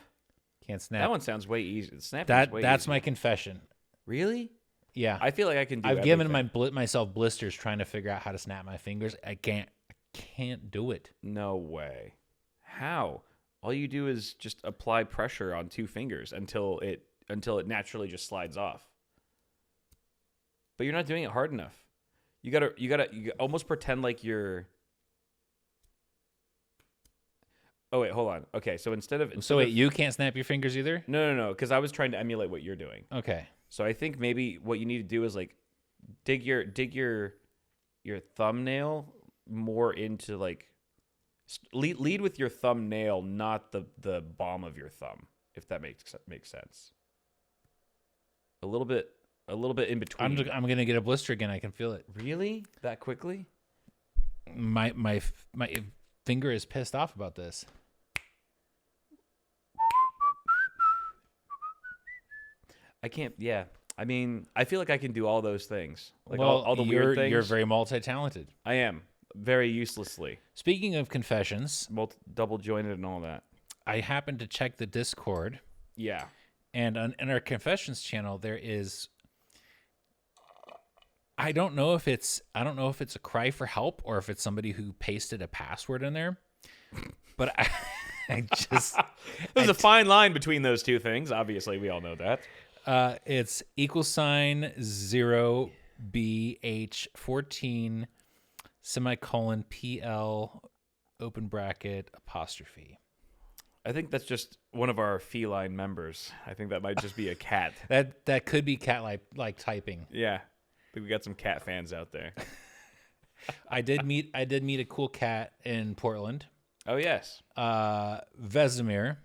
Can't snap. That one sounds way easier. That's my confession. Really? Yeah. I feel like I can do I've everything. given myself blisters trying to figure out how to snap my fingers. I can't do it. No way. How? All you do is just apply pressure on 2 fingers until it naturally just slides off. But you're not doing it hard enough. You gotta almost pretend like you're. Oh wait, hold on. Okay, so you can't snap your fingers either? No, because I was trying to emulate what you're doing. Okay. So I think maybe what you need to do is like dig your thumbnail more into like Lead with your thumbnail, not the palm of your thumb, if that makes sense. A little bit in between. I'm gonna get a blister again. I can feel it. Really? That quickly? My finger is pissed off about this. I can't. Yeah. I mean, I feel like I can do all those things. Like Well, all the weird things. You're very multi-talented. I am. Very uselessly. Speaking of confessions, Double jointed and all that. I happened to check the Discord, Yeah. and in our confessions channel there is. I don't know if it's a cry for help or if it's somebody who pasted a password in there, but I just There's a fine line between those two things. Obviously, we all know that. It's $0BH14 semicolon PL open bracket apostrophe. I think that's just one of our feline members. I think that might just be a cat. That could be cat like typing. Yeah. I think we got some cat fans out there. I did meet a cool cat in Portland. Oh, yes. Vesemir.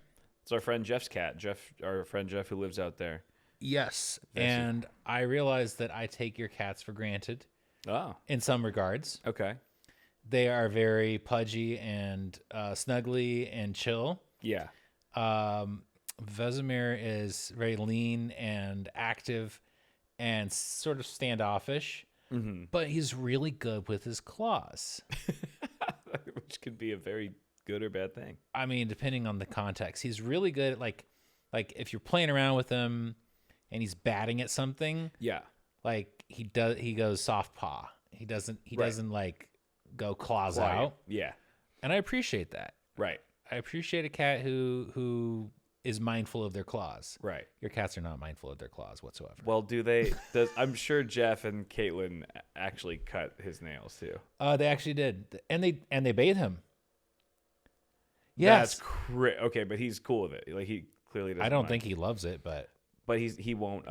It's our friend Jeff's cat. Our friend Jeff who lives out there. Yes. And I realized that I take your cats for granted. Oh. In some regards. Okay. They are very pudgy and snuggly and chill. Yeah. Vesemir is very lean and active and sort of standoffish, but he's really good with his claws. Which could be a very good or bad thing. I mean, depending on the context. He's really good at like if you're playing around with him and he's batting at something, Yeah. like he goes soft paw. He doesn't like go claws out. Yeah. And I appreciate that. Right. I appreciate a cat who is mindful of their claws. Right. Your cats are not mindful of their claws whatsoever. Well, I'm sure Jeff and Caitlin actually cut his nails too. They actually did. And they bathe him. Yes. That's okay, but he's cool with it. Like he clearly doesn't. I don't mind. think he loves it, but he won't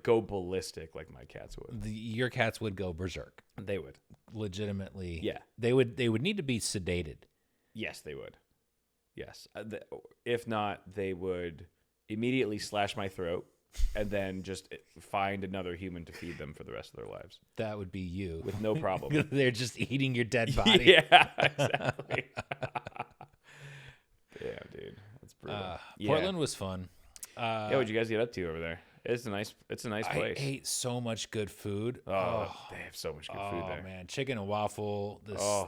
go ballistic like my cats would. your cats would go berserk. They would. Legitimately. Yeah. They would need to be sedated. Yes, they would. Yes. If not, they would immediately slash my throat and then just find another human to feed them for the rest of their lives. That would be you. With no problem. They're just eating your dead body. Yeah, exactly. Damn, dude. That's brutal. Portland was fun. Yeah, what'd you guys get up to over there? It's a nice place. I ate so much good food. Oh, they have so much good food there. Oh man, chicken and waffle,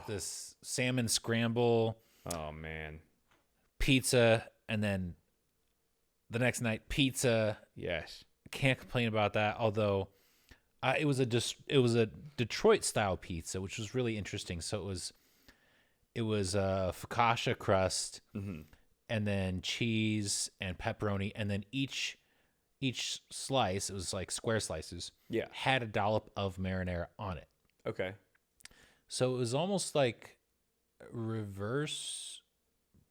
this salmon scramble, Oh man. pizza, and then the next night pizza. Yes. Can't complain about that. Although it was a Detroit style pizza, which was really interesting. So it was a focaccia crust, and then cheese and pepperoni, and then each slice, it was like square slices, Yeah. had a dollop of marinara on it. Okay. So it was almost like reverse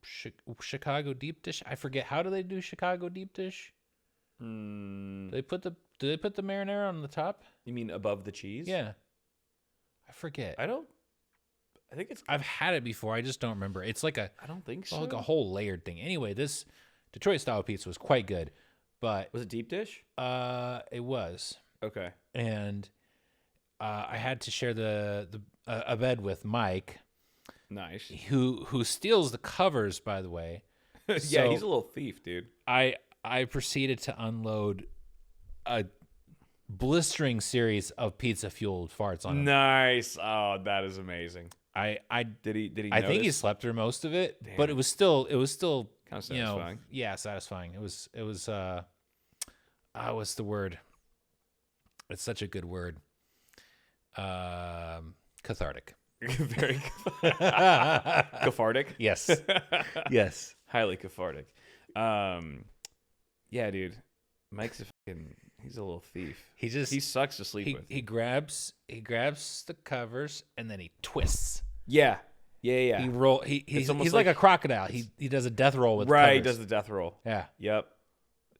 Chicago deep dish. I forget, how do they do Chicago deep dish? Do they put the marinara on the top? You mean above the cheese? Yeah. I forget. I think it's. I've had it before. I just don't remember. It's like I don't think so. like a whole layered thing. Anyway, this Detroit style pizza was quite good, but Was it deep dish? it was, Okay. and I had to share a bed with Mike, Nice. who steals the covers, by the way. Yeah, So- he's a little thief, dude. I proceeded to unload a blistering series of pizza fueled farts on him. Nice. Oh, that is amazing. Did he? I think he notice? slept through most of it, but it was still Kind of satisfying. satisfying. Yeah, satisfying. It was what's the word? It's such a good word. Cathartic. Very cathartic. Yes. Yes. Highly cathartic. Yeah, dude. Mike's he's a little thief. He sucks to sleep with. He grabs the covers and then he twists. Yeah. Yeah. He's almost like like- a crocodile. He does a death roll with Right, he covers. does the death roll. Yeah. Yep.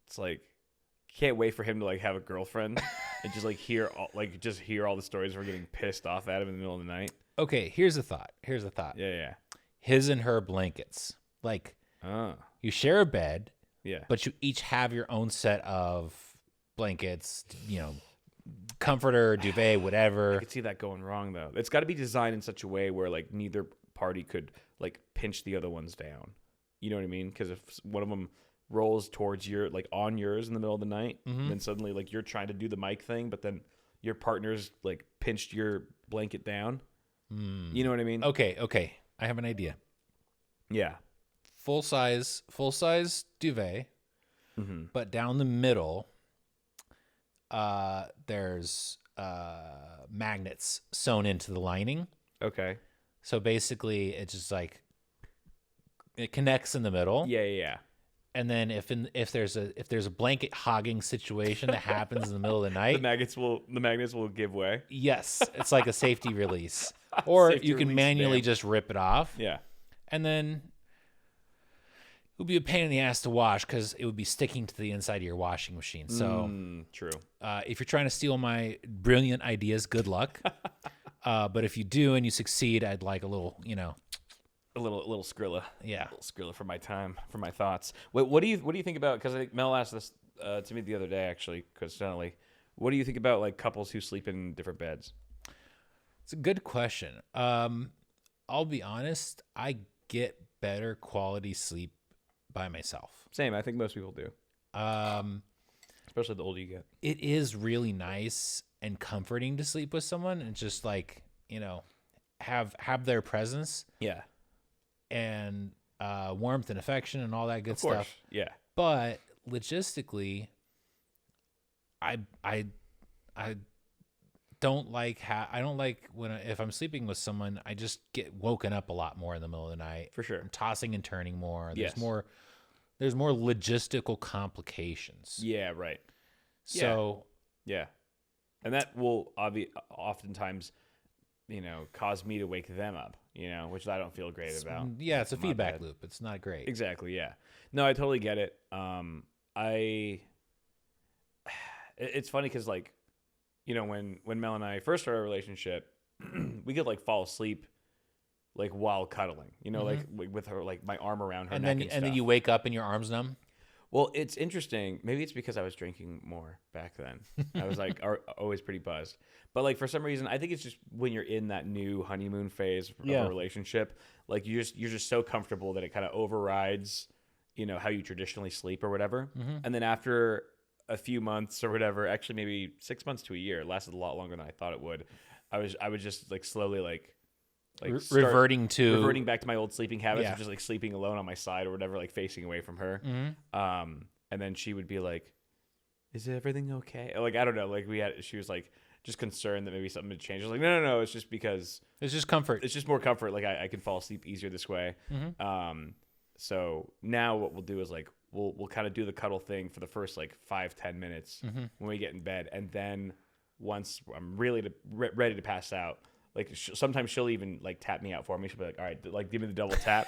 It's like can't wait for him to like have a girlfriend and just like hear all the stories of her getting pissed off at him in the middle of the night. Okay, here's a thought. Yeah. his and her blankets. Like you share a bed, but you each have your own set of blankets, comforter, duvet, whatever. I could see that going wrong though. It's got to be designed in such a way where like neither party could like pinch the other one's down. You know what I mean? Because if one of them rolls towards on yours in the middle of the night, then suddenly like you're trying to do the mic thing, but then your partner's like pinched your blanket down. You know what I mean? Okay. I have an idea. Yeah. Full size duvet, but down the middle, there's magnets sewn into the lining. Okay. So basically, it's just like it connects in the middle. Yeah. And then if there's a blanket hogging situation that happens in the middle of the night, the magnets will give way. Yes, it's like a safety release, or Safety you can release, manually damn. just rip it off. Yeah. And then it would be a pain in the ass to wash because it would be sticking to the inside of your washing machine. So true. If you're trying to steal my brilliant ideas, good luck. But if you do and you succeed, I'd like a little, A little Skrilla. Yeah. A little Skrilla for my time, for my thoughts. What do you think about, because I think Mel asked this to me the other day, actually, coincidentally. What do you think about like couples who sleep in different beds? It's a good question. I'll be honest, I get better quality sleep by myself. Same. I think most people do. Especially the older you get. It is really nice and comforting to sleep with someone and just like, have their presence. Yeah. And warmth and affection and all that good Of course. stuff. Yeah. But logistically, I don't like if I'm sleeping with someone, I just get woken up a lot more in the middle of the night. For sure. I'm tossing and turning more. Yes. There's more logistical complications. Yeah, right. So Yeah. And that will oftentimes, cause me to wake them up, which I don't feel great about. yeah, it's a My feedback bad. loop. It's not great. Exactly, yeah. No, I totally get it. It's funny because, like, when Mel and I first started our relationship, we could, like, fall asleep, like, while cuddling, like, with her, like, my arm around her neck and stuff. And then you wake up and your arm's numb. Well, it's interesting. Maybe it's because I was drinking more back then. I was like always pretty buzzed. But like for some reason, I think it's just when you're in that new honeymoon phase of a relationship, like you're just so comfortable that it kind of overrides, how you traditionally sleep or whatever. And then after a few months or whatever, actually maybe 6 months to a year, it lasted a lot longer than I thought it would. I was just like slowly reverting back to my old sleeping habits of just like sleeping alone on my side or whatever, like facing away from her. And then she would be like, "Is everything okay?" Like, I don't know. Like she was like just concerned that maybe something had changed. I was like, no. It's just because it's just comfort. It's just more comfort. Like I can fall asleep easier this way. So now what we'll do is like, we'll kind of do the cuddle thing for the first like 5-10 minutes when we get in bed. And then once I'm really ready to pass out, like sometimes she'll even like tap me out for me. She'll be like, "All right, like give me the double tap,"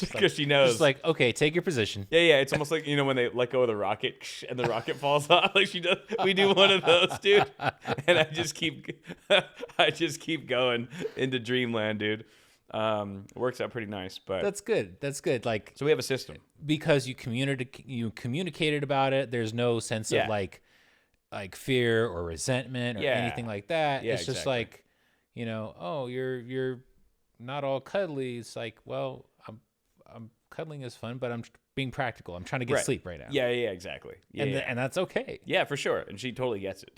because she knows. Just like, okay, take your position. Yeah. It's almost like when they let go of the rocket and the rocket falls off. Like she does. We do one of those, dude. And I just keep going into dreamland, dude. It works out pretty nice, but That's good. Like, so we have a system because you communicated about it. There's no sense of like fear or resentment or anything like that. Yeah, it's just exactly. like, oh, you're not all cuddly. It's like, well, I'm cuddling is fun, but I'm being practical. I'm trying to get sleep right now. Yeah, exactly. Yeah, And that's okay. yeah, for sure. And she totally gets it.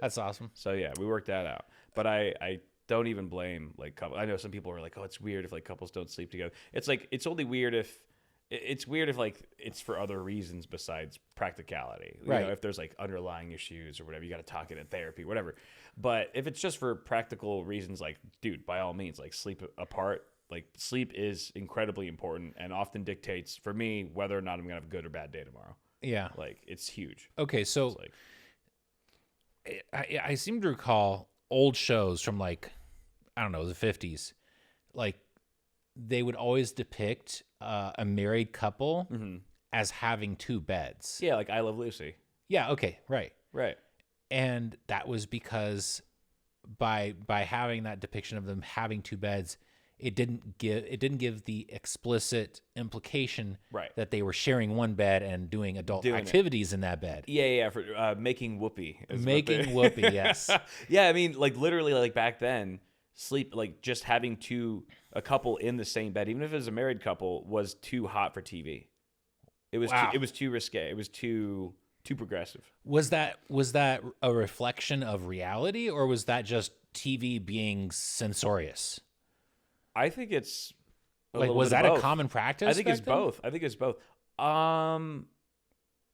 That's awesome. So yeah, we worked that out. But I don't even blame like couples. I know some people are like, "Oh, it's weird if like couples don't sleep together." It's like it's only weird if like it's for other reasons besides practicality. Right. If there's like underlying issues or whatever, you got to talk it in therapy, whatever. But if it's just for practical reasons, like, dude, by all means, like sleep apart. Like sleep is incredibly important and often dictates for me whether or not I'm gonna have a good or bad day tomorrow. Yeah. Like it's huge. Okay, so It's like, I seem to recall old shows from like, I don't know, the 50s. Like they would always depict a married couple as having two beds. yeah, like I Love Lucy. Yeah, okay, right. Right. And that was because by having that depiction of them having two beds, it didn't give the explicit implication Right. that they were sharing one bed and doing adult activities in that bed. Yeah, for making whoopee. Making whoopee, yes. Yeah, I mean, like literally, like back then, sleep like just having a couple in the same bed, even if it was a married couple, was too hot for TV. It was Wow. it was too risque. It was too progressive. Was that a reflection of reality, or was that just TV being censorious? I think it's Like, was that a common practice? I think it's back then? both. I think it's both.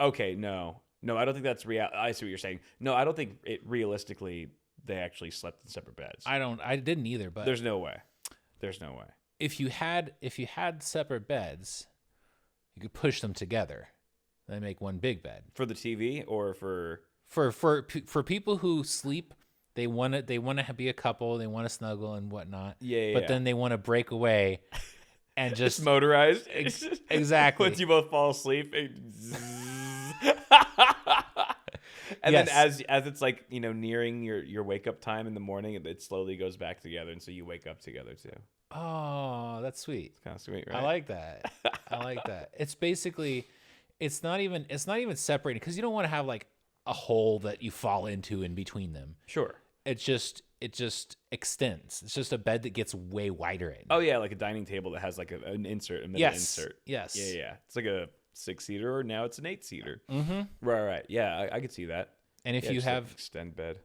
Okay, no, I don't think that's real. I see what you're saying. No, I don't think it realistically they actually slept in separate beds. I didn't either, but There's no way. if you had separate beds, you could push them together. They make one big bed. For the TV or for For people who sleep, they want to be a couple, they want to snuggle and whatnot. Yeah. But then they want to break away and just motorized. exactly. Once you both fall asleep. And Yes. then as it's like, nearing your wake up time in the morning, it slowly goes back together, and so you wake up together too. Oh, that's sweet. It's kind of sweet, right? I like that. It's basically, it's not even separated, because you don't want to have like a hole that you fall into in between them. Sure. It just extends. It's just a bed that gets way wider. Oh yeah, like a dining table that has like an insert, a middle insert. Yes. Yeah. It's like a 6-seater, or now it's an 8-seater. Mm-hmm. Right. Yeah, I could see that. And if Yeah, you just have like extend bed.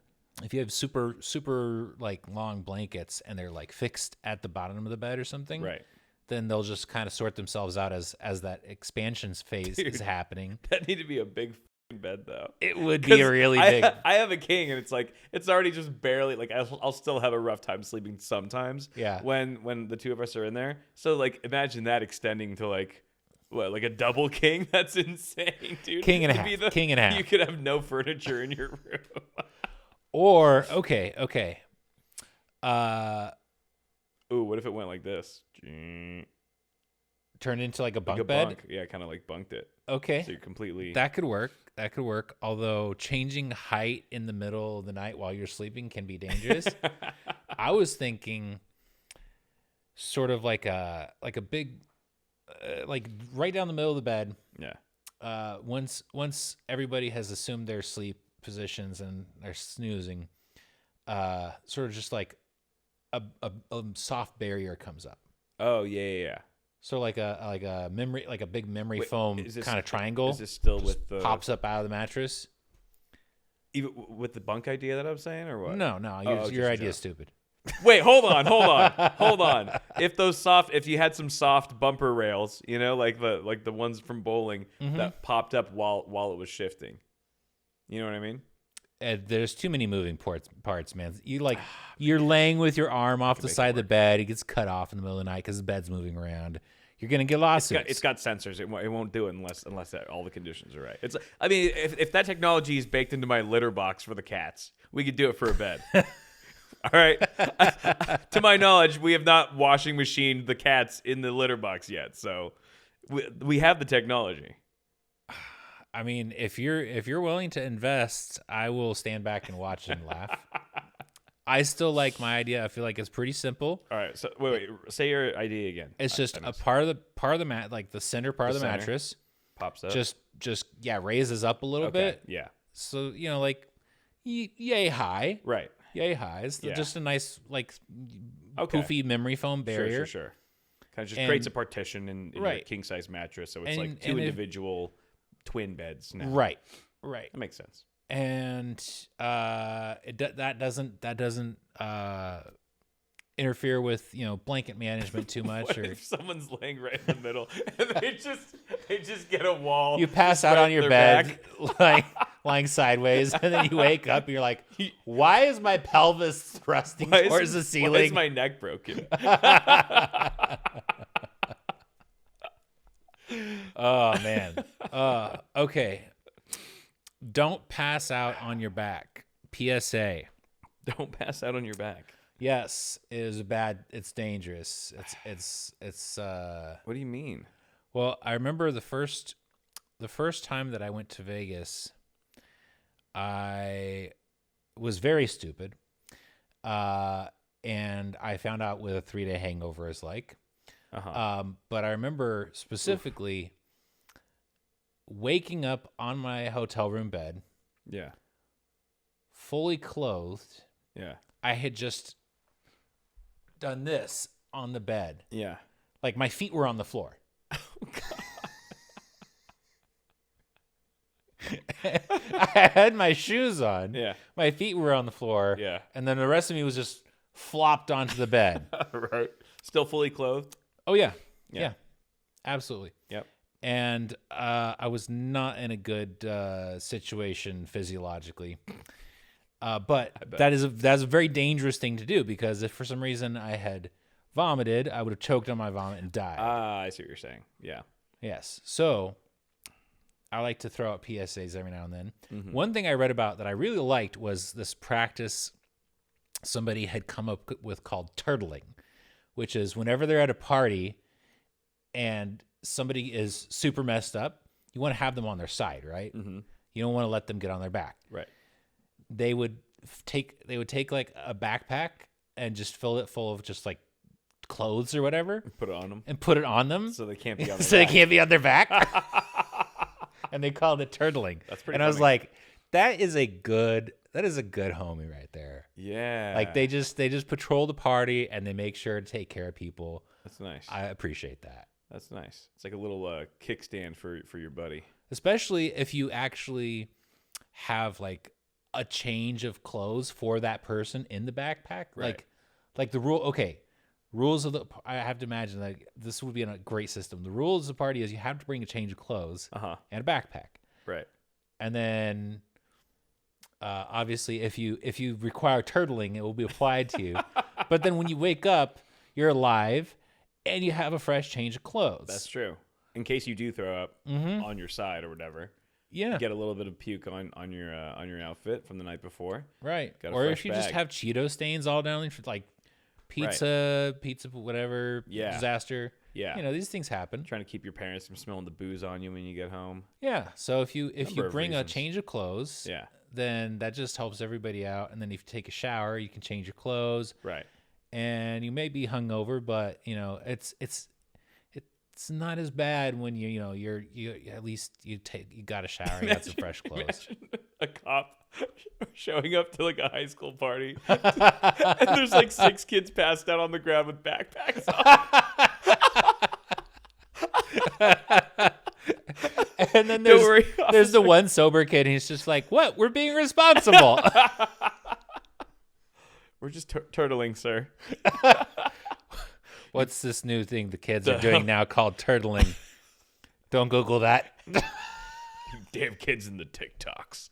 if you have super like long blankets and they're like fixed at the bottom of the bed or something, Right. then they'll just kind of sort themselves out as that expansion phase is happening. That need to be a big f***ing bed though. It would be a really big. I have a king, and it's like it's already just barely like I'll still have a rough time sleeping sometimes. Yeah. When the two of us are in there, so like imagine that extending to like a double king? That's insane, dude. King and a To half. be the- King and a half. You could have no furniture in your room. Or okay. Ooh, what if it went like this? Turn into like a bunk Like a bed. bunk. Yeah, kind of like bunked it. Okay. So you're completely. That could work. Although changing height in the middle of the night while you're sleeping can be dangerous. I was thinking sort of like a big, like right down the middle of the bed. Yeah. Once everybody has assumed their sleep positions and they're snoozing, sort of just like a soft barrier comes up. Oh yeah. So like a memory, like a big memory Wait, foam is this- kind of triangle. Is this still just with the pops up out of the mattress? even with the bunk idea that I'm saying, or what? No, your just idea a is stupid. Wait, hold on. If you had some soft bumper rails, like the ones from bowling that popped up while it was shifting. You know what I mean? There's too many moving parts, man. You're laying with your arm off the side of the bed. It gets cut off in the middle of the night because the bed's moving around. You're gonna get lawsuits. It's got sensors. It won't do it unless all the conditions are right. I mean, if that technology is baked into my litter box for the cats, we could do it for a bed. All right. To my knowledge, we have not washing machined the cats in the litter box yet, so we have the technology. I mean, if you're willing to invest, I will stand back and watch and laugh. I still like my idea. I feel like it's pretty simple. All right. So wait. Say your idea again. It's just a part of the mat, like the center part of the center mattress, pops up. Just raises up a little bit. Yeah. So like yay high. Right. Yay high. It's just a nice like Okay. poofy memory foam barrier. Sure. Kind of just creates a partition in your Right. king size mattress, so it's And- like two and if- individual twin beds now. Right. That makes sense. And that doesn't interfere with blanket management too much. What Or if someone's laying right in the middle and they just get a wall? you pass out right on your their bed, back? lying sideways, and then you wake up and you're like, why is my pelvis thrusting towards the ceiling? Why is my neck broken? Oh man. Okay. Don't pass out on your back. PSA. Don't pass out on your back. Yes, it is bad. It's dangerous. It's What do you mean? Well, I remember the first time that I went to Vegas, I was very stupid. and I found out what a 3-day hangover is like. Uh-huh. But I remember specifically waking up on my hotel room bed, Yeah. fully clothed. Yeah. I had just done this on the bed. Yeah. Like my feet were on the floor. I had my shoes on. Yeah. My feet were on the floor. Yeah. And then the rest of me was just flopped onto the bed. Right. Still fully clothed? Oh, yeah. Yeah. Yeah. Absolutely. Yep. And I was not in a good situation physiologically. But that's a very dangerous thing to do, because if for some reason I had vomited, I would have choked on my vomit and died. I see what you're saying. Yeah. Yes. So I like to throw out PSAs every now and then. Mm-hmm. One thing I read about that I really liked was this practice somebody had come up with called turtling, which is whenever they're at a party and somebody is super messed up, you want to have them on their side, right? Mm-hmm. You don't want to let them get on their back. Right. They would take like a backpack and just fill it full of just like clothes or whatever Put it on them. and put it on them So they can't be on their so they back. can't be on their back. And they called it turtling. That's pretty And I was funny. like, that is a good homie right there. Yeah. Like they just patrol the party and they make sure to take care of people. That's nice. I appreciate that. That's nice. It's like a little kickstand for your buddy. Especially if you actually have like a change of clothes for that person in the backpack. Right. Like the rules of the, I have to imagine that this would be a great system. The rules of the party is you have to bring a change of clothes Uh-huh. and a backpack. Right. And then obviously if you require turtling, it will be applied to you. But then when you wake up, you're alive and you have a fresh change of clothes. That's true. In case you do throw up on your side or whatever. Yeah. You get a little bit of puke on your outfit from the night before. Right. Got a Or fresh if you just bag. have Cheeto stains all down, like pizza, whatever, Yeah. disaster. Yeah. You know, these things happen. Trying to keep your parents from smelling the booze on you when you get home. Yeah. So if you Number of bring a reasons. change of clothes, Yeah. then that just helps everybody out. And then if you take a shower, you can change your clothes. Right. And you may be hungover, but you know, it's not as bad when you at least you got a shower and got some fresh clothes. Imagine a cop showing up to like a high school party and there's like 6 kids passed out on the ground with backpacks on. And then Don't worry, there's the one sober kid, and he's just like, "What? We're being responsible." We're just turtling, sir. What's this new thing the kids are doing now called turtling? Don't Google that. Damn kids in the TikToks.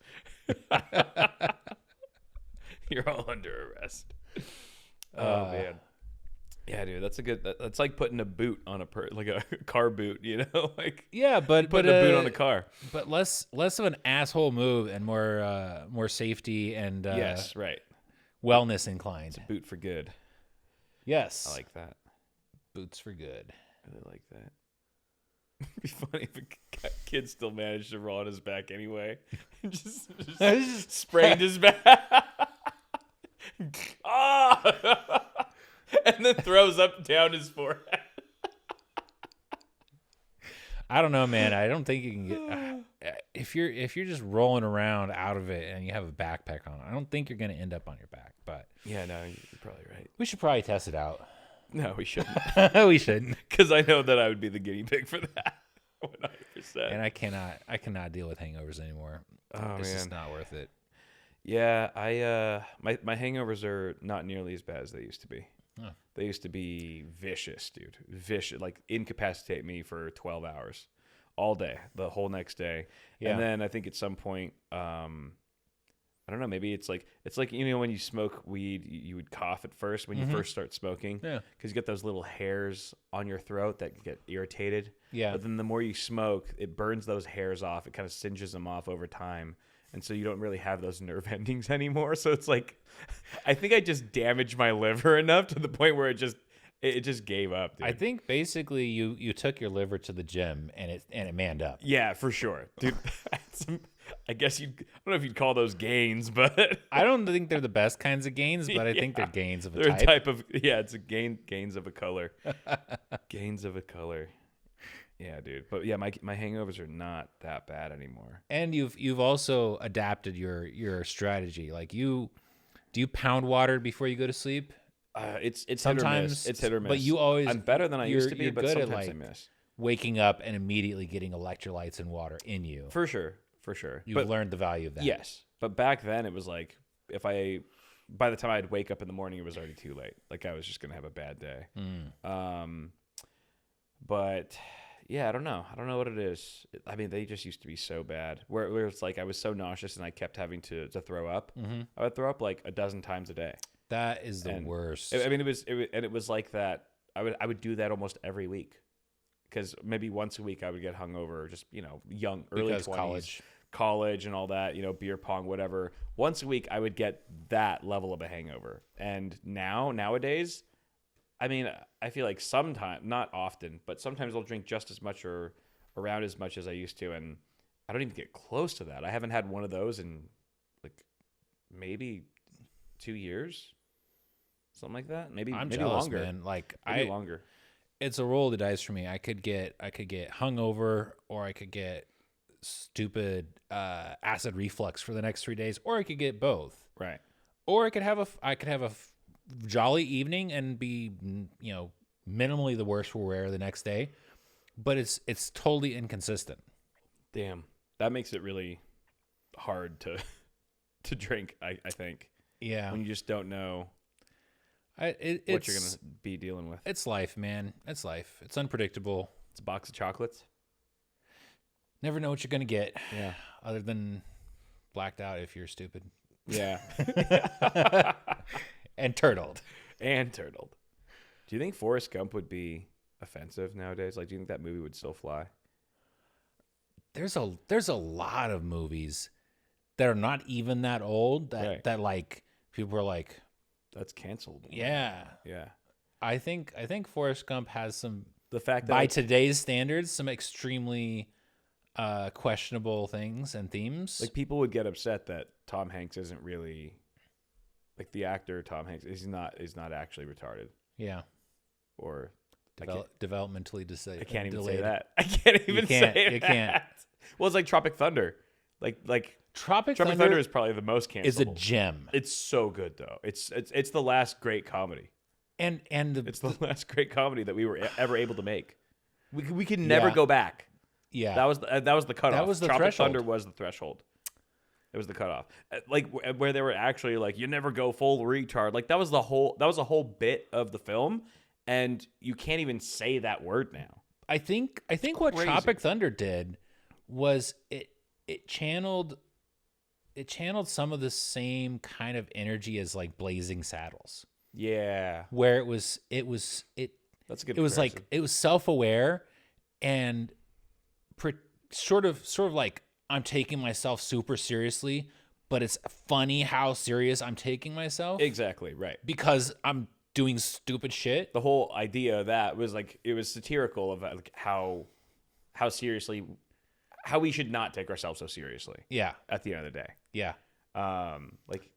You're all under arrest. Oh man. Yeah, dude, that's a good. That's like putting a boot on like a car boot, you know, like Yeah, but putting a boot on a car. but less of an asshole move and more safety and Yes, right. wellness inclined. Boot for good. Yes, I like that. boots for good. I really like that. It'd be funny if a kid still managed to roll on his back anyway. just sprained his back. Ah! And then throws up down his forehead. I don't know, man. I don't think you can get if you're just rolling around out of it and you have a backpack on. I don't think you're going to end up on your back. But Yeah, no, you're probably right. we should probably test it out. No, we shouldn't. We shouldn't. Because I know that I would be the guinea pig for that. 100%. And I cannot deal with hangovers anymore. Oh, It's man. just not worth it. Yeah, my hangovers are not nearly as bad as they used to be. Oh. They used to be vicious, dude. Vicious, like incapacitate me for 12 hours all day, the whole next day. Yeah. And then I think at some point, I don't know, maybe it's like you know when you smoke weed, you would cough at first when you first start smoking. Yeah. Because you get those little hairs on your throat that get irritated. Yeah. But then the more you smoke, it burns those hairs off. It kind of singes them off over time. And so you don't really have those nerve endings anymore. So it's like, I think I just damaged my liver enough to the point where it just It just gave up, dude. I think basically you took your liver to the gym and it manned up. Yeah, for sure, dude. I guess I don't know if you'd call those gains, but I don't think they're the best kinds of gains, but I think they're gains of a they're type. a type of it's a gains of a color. Gains of a color. Yeah, dude. But yeah, my hangovers are not that bad anymore. And you've also adapted your strategy. Like do you pound water before you go to sleep? It's Sometimes hit or miss. It's hit or miss. But you always I'm better than I used to be, you're but good sometimes at, I miss. waking up and immediately getting electrolytes and water in you. For sure. You've learned the value of that. Yes. But back then it was like by the time I'd wake up in the morning, it was already too late. Like I was just gonna have a bad day. But yeah, I don't know. I don't know what it is. I mean, they just used to be so bad. Where it's like I was so nauseous and I kept having to throw up. I would throw up like a dozen times a day. That is the worst. I mean, it was like that. I would do that almost every week, because maybe once a week I would get hungover. Just early 20s, college and all that. Beer pong, whatever. Once a week I would get that level of a hangover. And nowadays, I mean, I feel like sometimes, not often, but sometimes I'll drink just as much or around as much as I used to, and I don't even get close to that. I haven't had one of those in like maybe 2 years. Something like that. Maybe jealous, longer. Man. Like maybe longer. It's a roll of the dice for me. I could get hungover, or I could get stupid acid reflux for the next 3 days, or I could get both. Right. Or I could have a jolly evening and be minimally the worse for wear the next day, but it's totally inconsistent. Damn, that makes it really hard to drink. I think. Yeah. When you just don't know. What you're going to be dealing with. It's life, man. It's life. It's unpredictable. It's a box of chocolates. Never know what you're going to get. Yeah. Other than blacked out if you're stupid. Yeah. And turtled. Do you think Forrest Gump would be offensive nowadays? Like, do you think that movie would still fly? There's a lot of movies that are not even that old that like people are like, that's canceled. Yeah. Yeah. I think Forrest Gump has some, the fact that by today's standards, some extremely questionable things and themes. Like, people would get upset that Tom Hanks isn't really, like, the actor Tom Hanks is not actually retarded. Yeah. Or developmentally disabled. I can't even delayed. say that. I can't even say that. You can't. Well, it's like Tropic Thunder. Like Tropic Thunder is probably the most cancelable. Is a gem. It's so good though. It's the last great comedy. And it's the last great comedy that we were ever able to make. We can never go back. Yeah. That was the cutoff. That was the Tropic threshold. Thunder was the threshold. It was the cutoff. Like where they were actually like, you never go full retard. Like that was a whole bit of the film, and you can't even say that word now. I think what Tropic Thunder did was it channeled some of the same kind of energy as like Blazing Saddles. Yeah. Where it was that's a good. It was like it was self-aware and sort of like, I'm taking myself super seriously, but it's funny how serious I'm taking myself. Exactly, right. Because I'm doing stupid shit. The whole idea of that was like, it was satirical of like how we should not take ourselves so seriously. Yeah. At the end of the day. Yeah. Like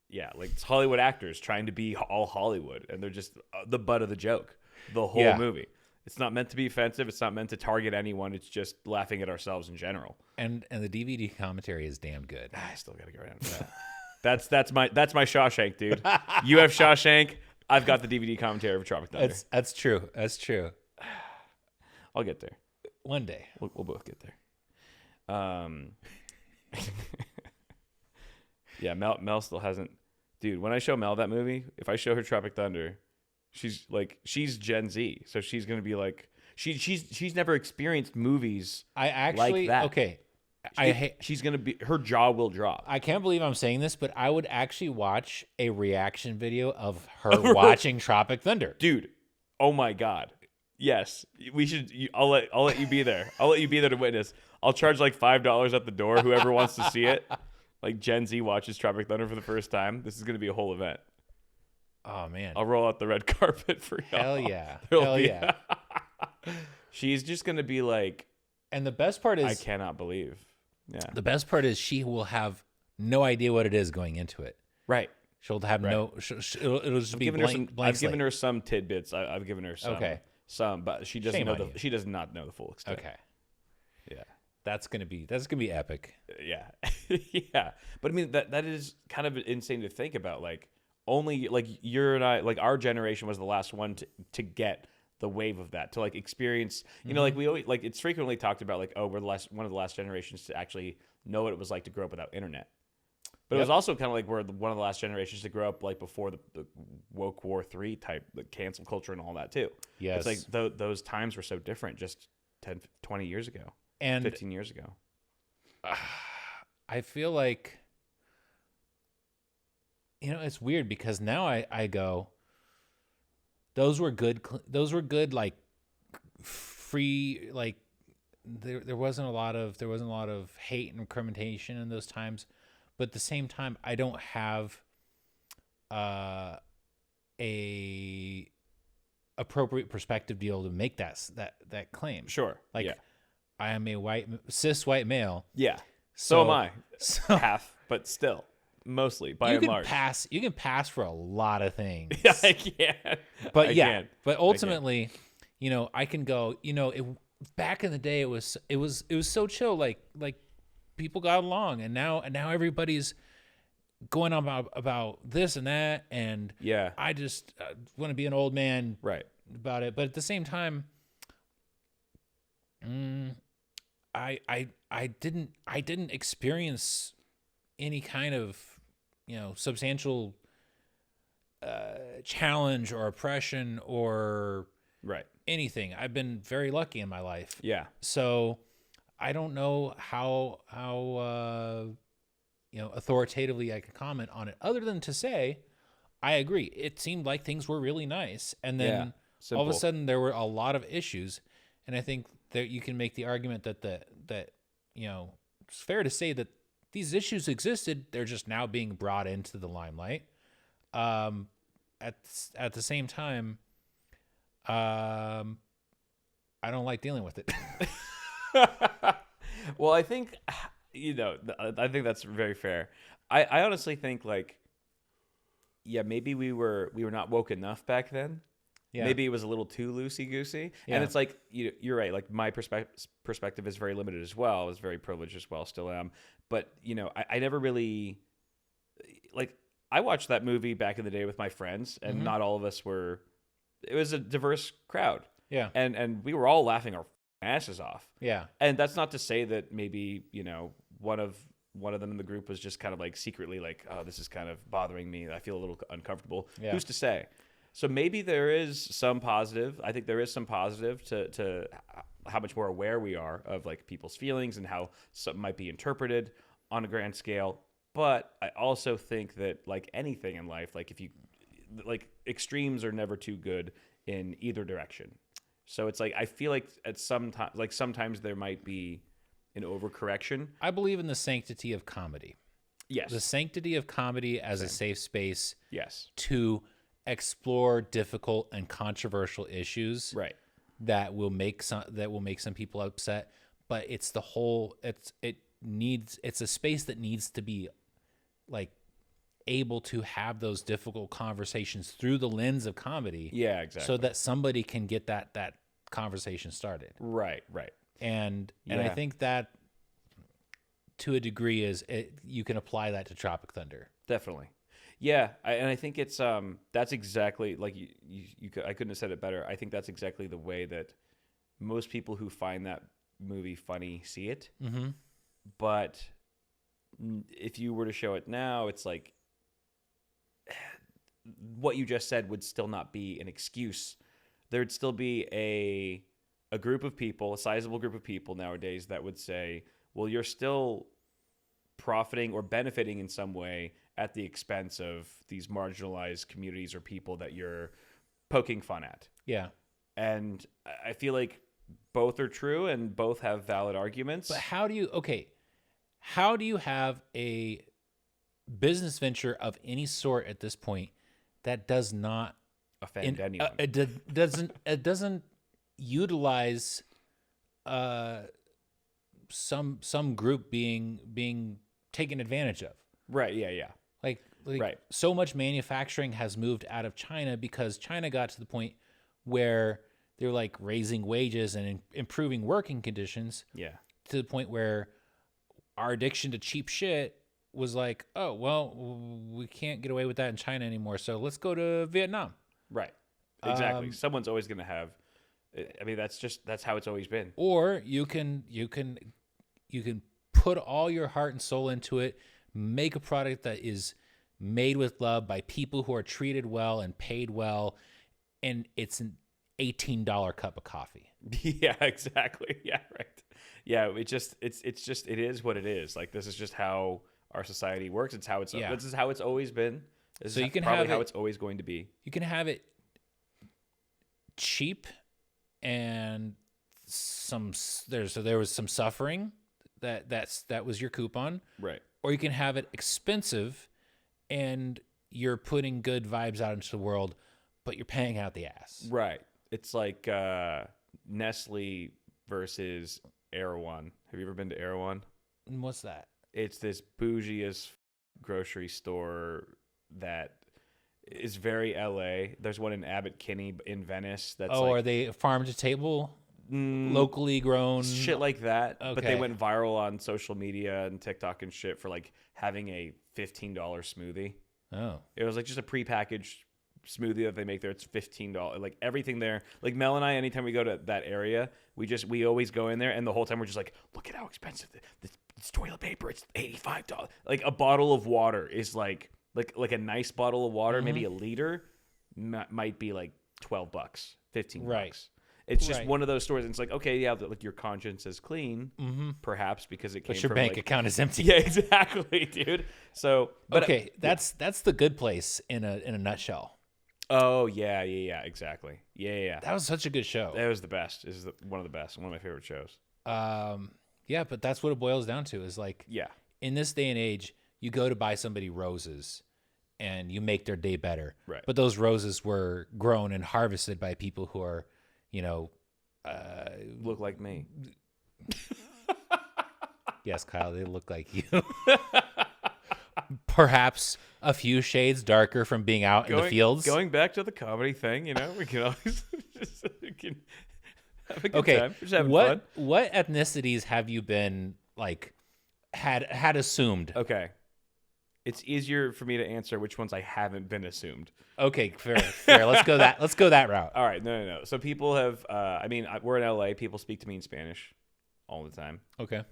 it's Hollywood actors trying to be all Hollywood, and they're just the butt of the joke the whole movie. It's not meant to be offensive. It's not meant to target anyone. It's just laughing at ourselves in general. And the DVD commentary is damn good. I still gotta go around to that. that's my Shawshank, dude. You have Shawshank. I've got the DVD commentary of Tropic Thunder. That's true. That's true. I'll get there one day. We'll both get there. Yeah, Mel still hasn't. Dude, when I show Mel that movie, if I show her Tropic Thunder, she's Gen Z, so she's gonna be like, she's never experienced movies. I actually like that. Okay. She's gonna be, her jaw will drop. I can't believe I'm saying this, but I would actually watch a reaction video of her watching Tropic Thunder. Dude, oh my god, yes, we should. I'll let you be there. I'll let you be there to witness. I'll charge like $5 at the door. Whoever wants to see it, like Gen Z watches Tropic Thunder for the first time. This is gonna be a whole event. Oh man. I'll roll out the red carpet for y'all. Hell yeah. There'll Hell be- yeah. She's just gonna be like, And the best part I is cannot believe. Yeah. the best part is she will have no idea what it is going into it. Right. She'll have Right. no. It'll just I've be given blank. her some. Blank I've given slate. her some tidbits. I've given her some. Okay. Some, but she doesn't Shame know on you. she does not know the full extent. Okay. Yeah. That's gonna be epic. Yeah. Yeah. But I mean that is kind of insane to think about. Like only like you and I, like our generation was the last one to get the wave of that, to like experience, you know, like we always, like it's frequently talked about like, oh, we're one of the last generations to actually know what it was like to grow up without internet. But it was also kind of like we're one of the last generations to grow up like before the woke War 3 type, the cancel culture and all that too. Yes. It's like those times were so different just 10, 20 years ago, And 15 years ago. I feel like, you know, it's weird because now I go, those were good, like free, like there wasn't a lot of hate and recrimination in those times, but at the same time, I don't have a appropriate perspective to be able to make that claim. Sure. Like yeah. I am a cis white male. Yeah. So am I. So Half, but still, mostly by you and can large. pass. You can pass for a lot of things. Yeah, I can. But I yeah, can. but ultimately, you know, I can go. You know, back in the day, it was so chill. Like people got along, and now everybody's going on about this and that, and Yeah. I just want to be an old man Right. about it. But at the same time, I didn't experience any kind of, you know, substantial challenge or oppression or Right. anything. I've been very lucky in my life. Yeah. So I don't know how you know, authoritatively I can comment on it, other than to say I agree. It seemed like things were really nice, and then all of a Simple. sudden there were a lot of issues, and I think that you can make the argument that you know, it's fair to say that these issues existed. They're just now being brought into the limelight. At the same time, I don't like dealing with it. Well, I think, you know, I think that's very fair. I honestly think like, yeah, maybe we were not woke enough back then. Yeah. Maybe it was a little too loosey-goosey. Yeah. And it's like, you're right. Like my perspective is very limited as well. I was very privileged as well, still am. But, you know, I never really, like, I watched that movie back in the day with my friends, and not all of us were, it was a diverse crowd. Yeah. And we were all laughing our asses off. Yeah. And that's not to say that maybe, you know, one of them in the group was just kind of like secretly like, oh, this is kind of bothering me. I feel a little uncomfortable. Yeah. Who's to say? So maybe there is some positive. I think there is some positive to how much more aware we are of like people's feelings and how something might be interpreted on a grand scale. But I also think that like anything in life, like if you like extremes are never too good in either direction. So it's like I feel like sometimes there might be an overcorrection. I believe in the sanctity of comedy. Yes. The sanctity of comedy as a safe space Yes. to explore difficult and controversial issues Right. that will make some people upset, but it's a space that needs to be like able to have those difficult conversations through the lens of comedy. Yeah, exactly. So that somebody can get that conversation started. Right, right. And I Yeah. think that to a degree you can apply that to Tropic Thunder. Definitely. Yeah, I think it's that's exactly like I couldn't have said it better. I think that's exactly the way that most people who find that movie funny see it. Mm-hmm. But if you were to show it now, it's like what you just said would still not be an excuse. There'd still be a group of people, a sizable group of people nowadays that would say, well, you're still profiting or benefiting in some way at the expense of these marginalized communities or people that you're poking fun at. Yeah. And I feel like both are true and both have valid arguments. But how do you have a business venture of any sort at this point that does not offend anyone. it doesn't utilize some group being taken advantage of. Right. Yeah. Like Right. so much manufacturing has moved out of China because China got to the point where they're like raising wages and improving working conditions. Yeah. To the point where our addiction to cheap shit was like, oh, well, we can't get away with that in China anymore. So let's go to Vietnam. Right. Exactly. Someone's always going to have. I mean, that's how it's always been. Or you can put all your heart and soul into it, make a product that is made with love by people who are treated well and paid well, and it's an $18 cup of coffee. Yeah, exactly. Yeah, right. Yeah, it is what it is. Like, this is just how our society works. It's how this is how it's always been. So you can probably have how it's always going to be. You can have it cheap and there was some suffering that was your coupon. Right. Or you can have it expensive and you're putting good vibes out into the world, but you're paying out the ass. Right. It's like Nestle versus Erewhon. Have you ever been to Erewhon? And what's that? It's this bougie-est grocery store that is very LA. There's one in Abbot Kinney in Venice. That's are they farm to table? Locally grown? Shit like that. Okay. But they went viral on social media and TikTok and shit for like having a $15 smoothie. Oh. It was like just a prepackaged smoothie that they make there. It's $15. Like everything there. Like Mel and I, anytime we go to that area, we always go in there, and the whole time we're just like, look at how expensive this toilet paper. It's $85. Like a bottle of water is like a nice bottle of water, maybe a liter, might be like $12, $15. Right. It's just one of those stores. And it's like, okay, yeah, like your conscience is clean, perhaps because it came but your from bank account is empty. Yeah, exactly, dude. So, but okay, that's The Good Place in a nutshell. Oh yeah, exactly. Yeah. That was such a good show. That was the best. This is one of the best. One of my favorite shows. Yeah, but that's what it boils down to. Is like, in this day and age, you go to buy somebody roses, and you make their day better. Right. But those roses were grown and harvested by people who are, look like me. Yes, Kyle, they look like you. Perhaps a few shades darker from being out in the fields. Going back to the comedy thing, we can always just have a good time. We're just having fun. What ethnicities have you been like had assumed? Okay. It's easier for me to answer which ones I haven't been assumed. Okay, fair. Let's go that route. All right, no. So people have, we're in LA. People speak to me in Spanish all the time. Okay.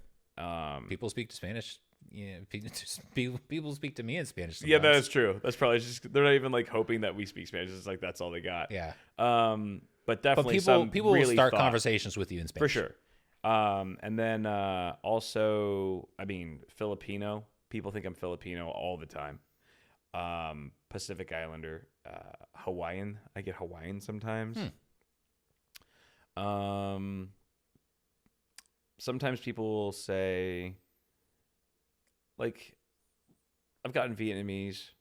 People speak to Spanish. Yeah, people speak to me in Spanish sometimes. Yeah, that is true. That's probably just they're not even like hoping that we speak Spanish. It's like that's all they got. Yeah. But definitely people really will start thought, conversations with you in Spanish for sure. And then also, Filipino. People think I'm Filipino all the time. Pacific Islander, Hawaiian. I get Hawaiian sometimes. Sometimes people will say, like, I've gotten Vietnamese.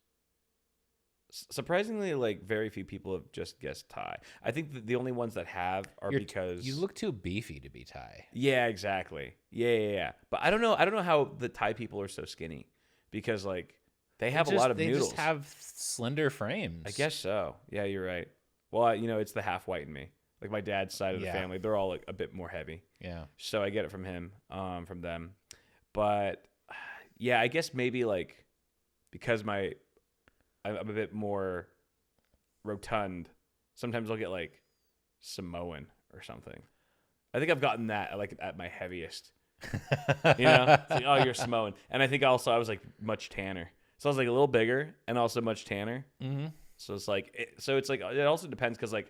Surprisingly, like, very few people have just guessed Thai. I think that the only ones that have are because you look too beefy to be Thai. Yeah, exactly. Yeah. But I don't know how the Thai people are so skinny, because like they have a lot of noodles. They just have slender frames. I guess so. Yeah, you're right. Well, it's the half white in me. Like my dad's side of the family, they're all like a bit more heavy. Yeah. So I get it from him, from them. But yeah, I guess maybe like because I'm a bit more rotund, sometimes I'll get like Samoan or something. I think I've gotten that like at my heaviest. It's like, oh, you're Samoan. And I think also I was like much tanner. So I was like a little bigger and also much tanner. Mm-hmm. So it's like, it also depends because like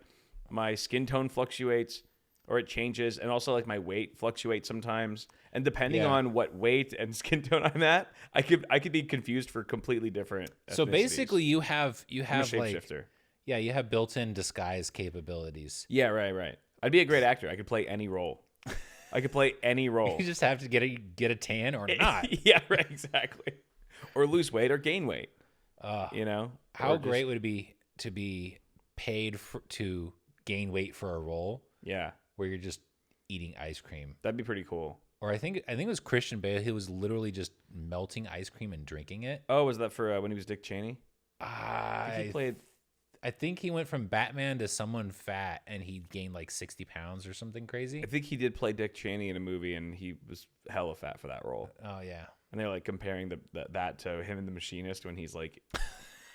my skin tone fluctuates or it changes. And also like my weight fluctuates sometimes. And depending on what weight and skin tone I'm at, I could be confused for completely different ethnicities. So basically you have I'm a like, shapeshifter. Yeah, you have built-in disguise capabilities. Yeah, right. I'd be a great actor. I could play any role. You just have to get a tan or not. Yeah, right, exactly. Or lose weight or gain weight. How great would it be to be paid to gain weight for a role Yeah, where you're just eating ice cream. that'd be pretty cool. Or I think it was Christian Bale. He was literally just melting ice cream and drinking it. Oh, was that for when he was Dick Cheney? He I played. I think he went from Batman to someone fat, and he gained like 60 pounds or something crazy. I think he did play Dick Cheney in a movie, and he was hella fat for that role. Oh yeah, And they're like comparing that to him and the Machinist when he's like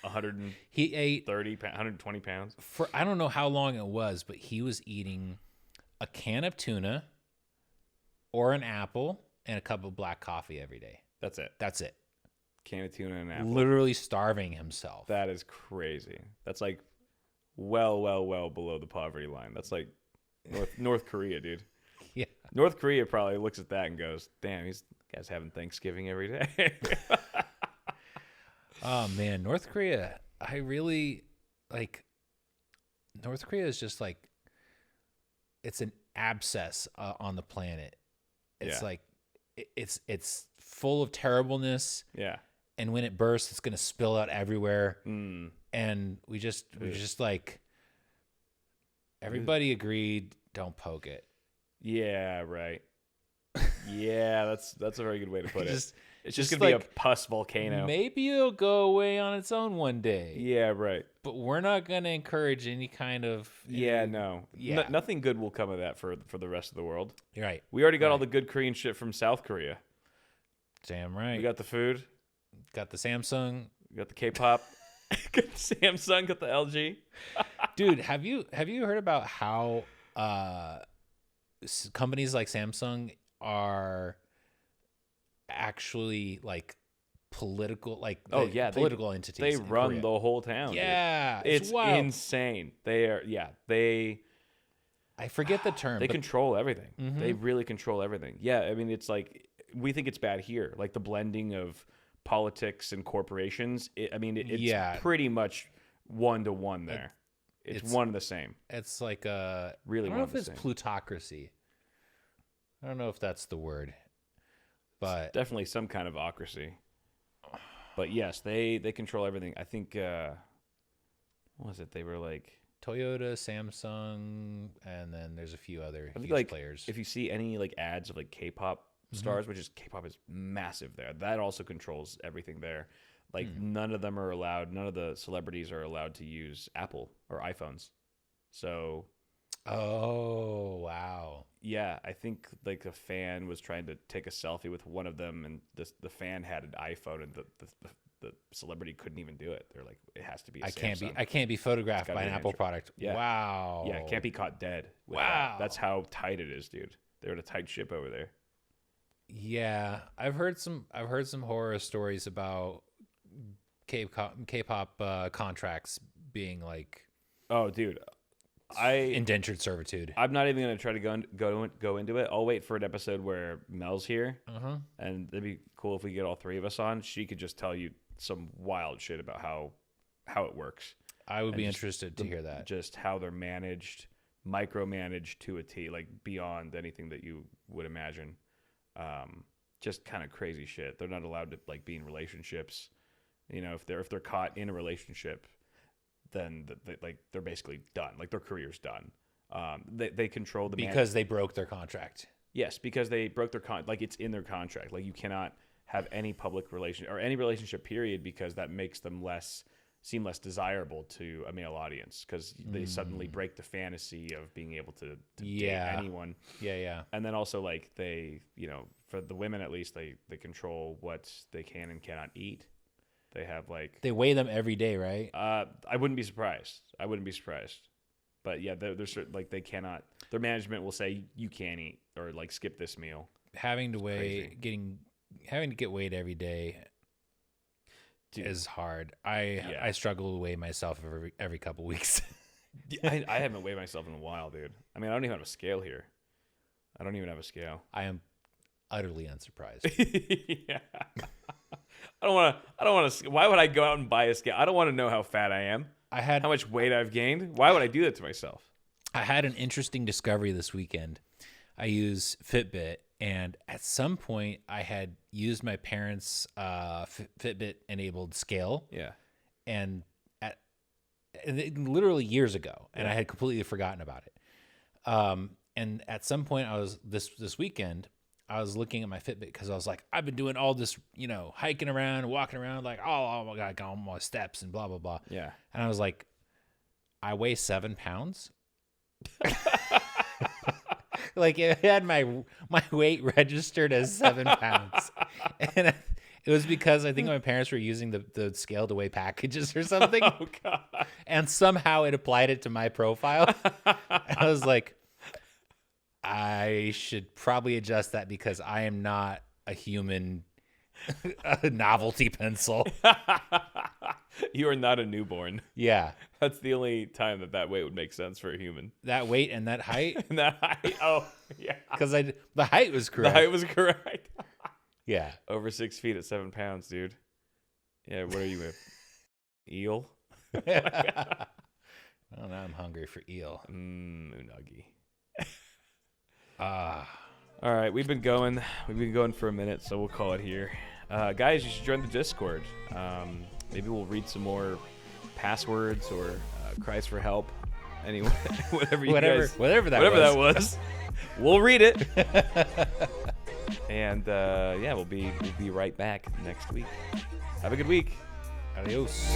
130 he ate 120 pounds. for I don't know how long it was, but he was eating a can of tuna or an apple and a cup of black coffee every day. That's it. That's it. Can of tuna and an apple. Literally starving himself. That is crazy. That's like well below the poverty line. That's like North Korea, dude. Yeah. North Korea probably looks at that and goes, "Damn, these guys having Thanksgiving every day." Oh man, North Korea. I really like. North Korea is just like, it's an abscess on the planet. It's Yeah. like, it's full of terribleness, Yeah. and when it bursts, it's gonna spill out everywhere. Mm. And we're just like, everybody agreed, don't poke it. Yeah, right. Yeah, that's a very good way to put it. It's just just gonna be like, a pus volcano. Maybe it'll go away on its own one day. Yeah, right. But we're not gonna encourage any kind of Yeah, no. Yeah. Nothing good will come of that for the rest of the world. You're right. We already got all Right. the good Korean shit from South Korea. Damn right. We got the food. Got the Samsung. We got the K-pop. Got the Samsung. Got the LG. Dude, have you heard about how companies like Samsung are actually like political, like Oh, yeah, political entities? They in run Korea? the whole town. dude. Yeah, It's wild. insane. They are. Yeah, they I forget the term. they but control everything. Mhm. They really control everything. Yeah, I mean, it's like we think it's bad here, like the blending of politics and corporations. It's Yeah. pretty much 1-to-1 there. It's it's- one and the same. it's like Really I don't one know of if the it's same. plutocracy. I don't know if that's the word, but Definitely some kind of ocracy. But yes, they control everything. I think what was it? They were like, Toyota, Samsung, and then there's a few other I think huge like players. if you see any like ads of like K-pop stars, which is K-pop is massive there. That also controls everything there. Like none of them are allowed. None of the celebrities are allowed to use Apple or iPhones. So Oh wow! yeah, I think like a fan was trying to take a selfie with one of them, and the fan had an iPhone, and the celebrity couldn't even do it. They're like, it has to be. I can't be photographed gotta by be an an Apple Android. product. Yeah. Wow. Yeah, can't be caught dead. with that. Wow. That's how tight it is, dude. They're in a tight ship over there. Yeah, I've heard some horror stories about K-pop contracts being like Oh, dude, indentured servitude. I'm not even gonna try to go into it. I'll wait for an episode where Mel's here, and it'd be cool if we get all three of us on. She could just tell you some wild shit about how it works. I would be just interested to hear that. Just how they're managed, micromanaged to a T, like beyond anything that you would imagine. Just kind of crazy shit. They're not allowed to like be in relationships. You know, if they're caught in a relationship, then they're basically done. Like their career's done. They control the Because they broke their contract. Yes, because they broke their like it's in their contract. Like you cannot have any public relation or any relationship period, because that makes them seem less desirable to a male audience, because they suddenly break the fantasy of being able to date anyone. Yeah. And then also like they, you know, for the women at least, they control what they can and cannot eat. They have like They weigh them every day, right? I wouldn't be surprised. But yeah, they're certain, like they cannot. Their management will say you can't eat or like skip this meal. Having to crazy. having to get weighed every day Dude. is hard. I struggle to weigh myself every couple weeks. I haven't weighed myself in a while, dude. I mean, I don't even have a scale here. I don't even have a scale. I am utterly unsurprised. Yeah. I don't want to. Why would I go out and buy a scale? I don't want to know how fat I am. How much weight I've gained. Why would I do that to myself? I had an interesting discovery this weekend. I use Fitbit, and at some point, I had used my parents' Fitbit-enabled scale. Yeah. And literally years ago, and I had completely forgotten about it. And at some point, I was this weekend, I was looking at my Fitbit because I was like, I've been doing all this, hiking around, walking around, like, oh my God, all my steps and blah blah blah. Yeah. And I was like, I weigh 7 pounds. Like it had my weight registered as 7 pounds, and it was because I think my parents were using the scale to weigh packages or something. Oh God! And somehow it applied it to my profile. I was like, I should probably adjust that because I am not a human novelty pencil. You are not a newborn. Yeah. That's the only time that weight would make sense for a human. That weight and that height? And that height? Oh, yeah. Because the height was correct. The height was correct. Yeah. Over 6 feet at 7 pounds, dude. Yeah, what are you with? Eel? Oh now I'm hungry for eel. Unagi. Ah. All right, we've been going for a minute, so we'll call it here. Guys, you should join the Discord. Maybe we'll read some more passwords or cries for help. Anyway, whatever that was. We'll read it. And we'll be right back next week. Have a good week. Adios.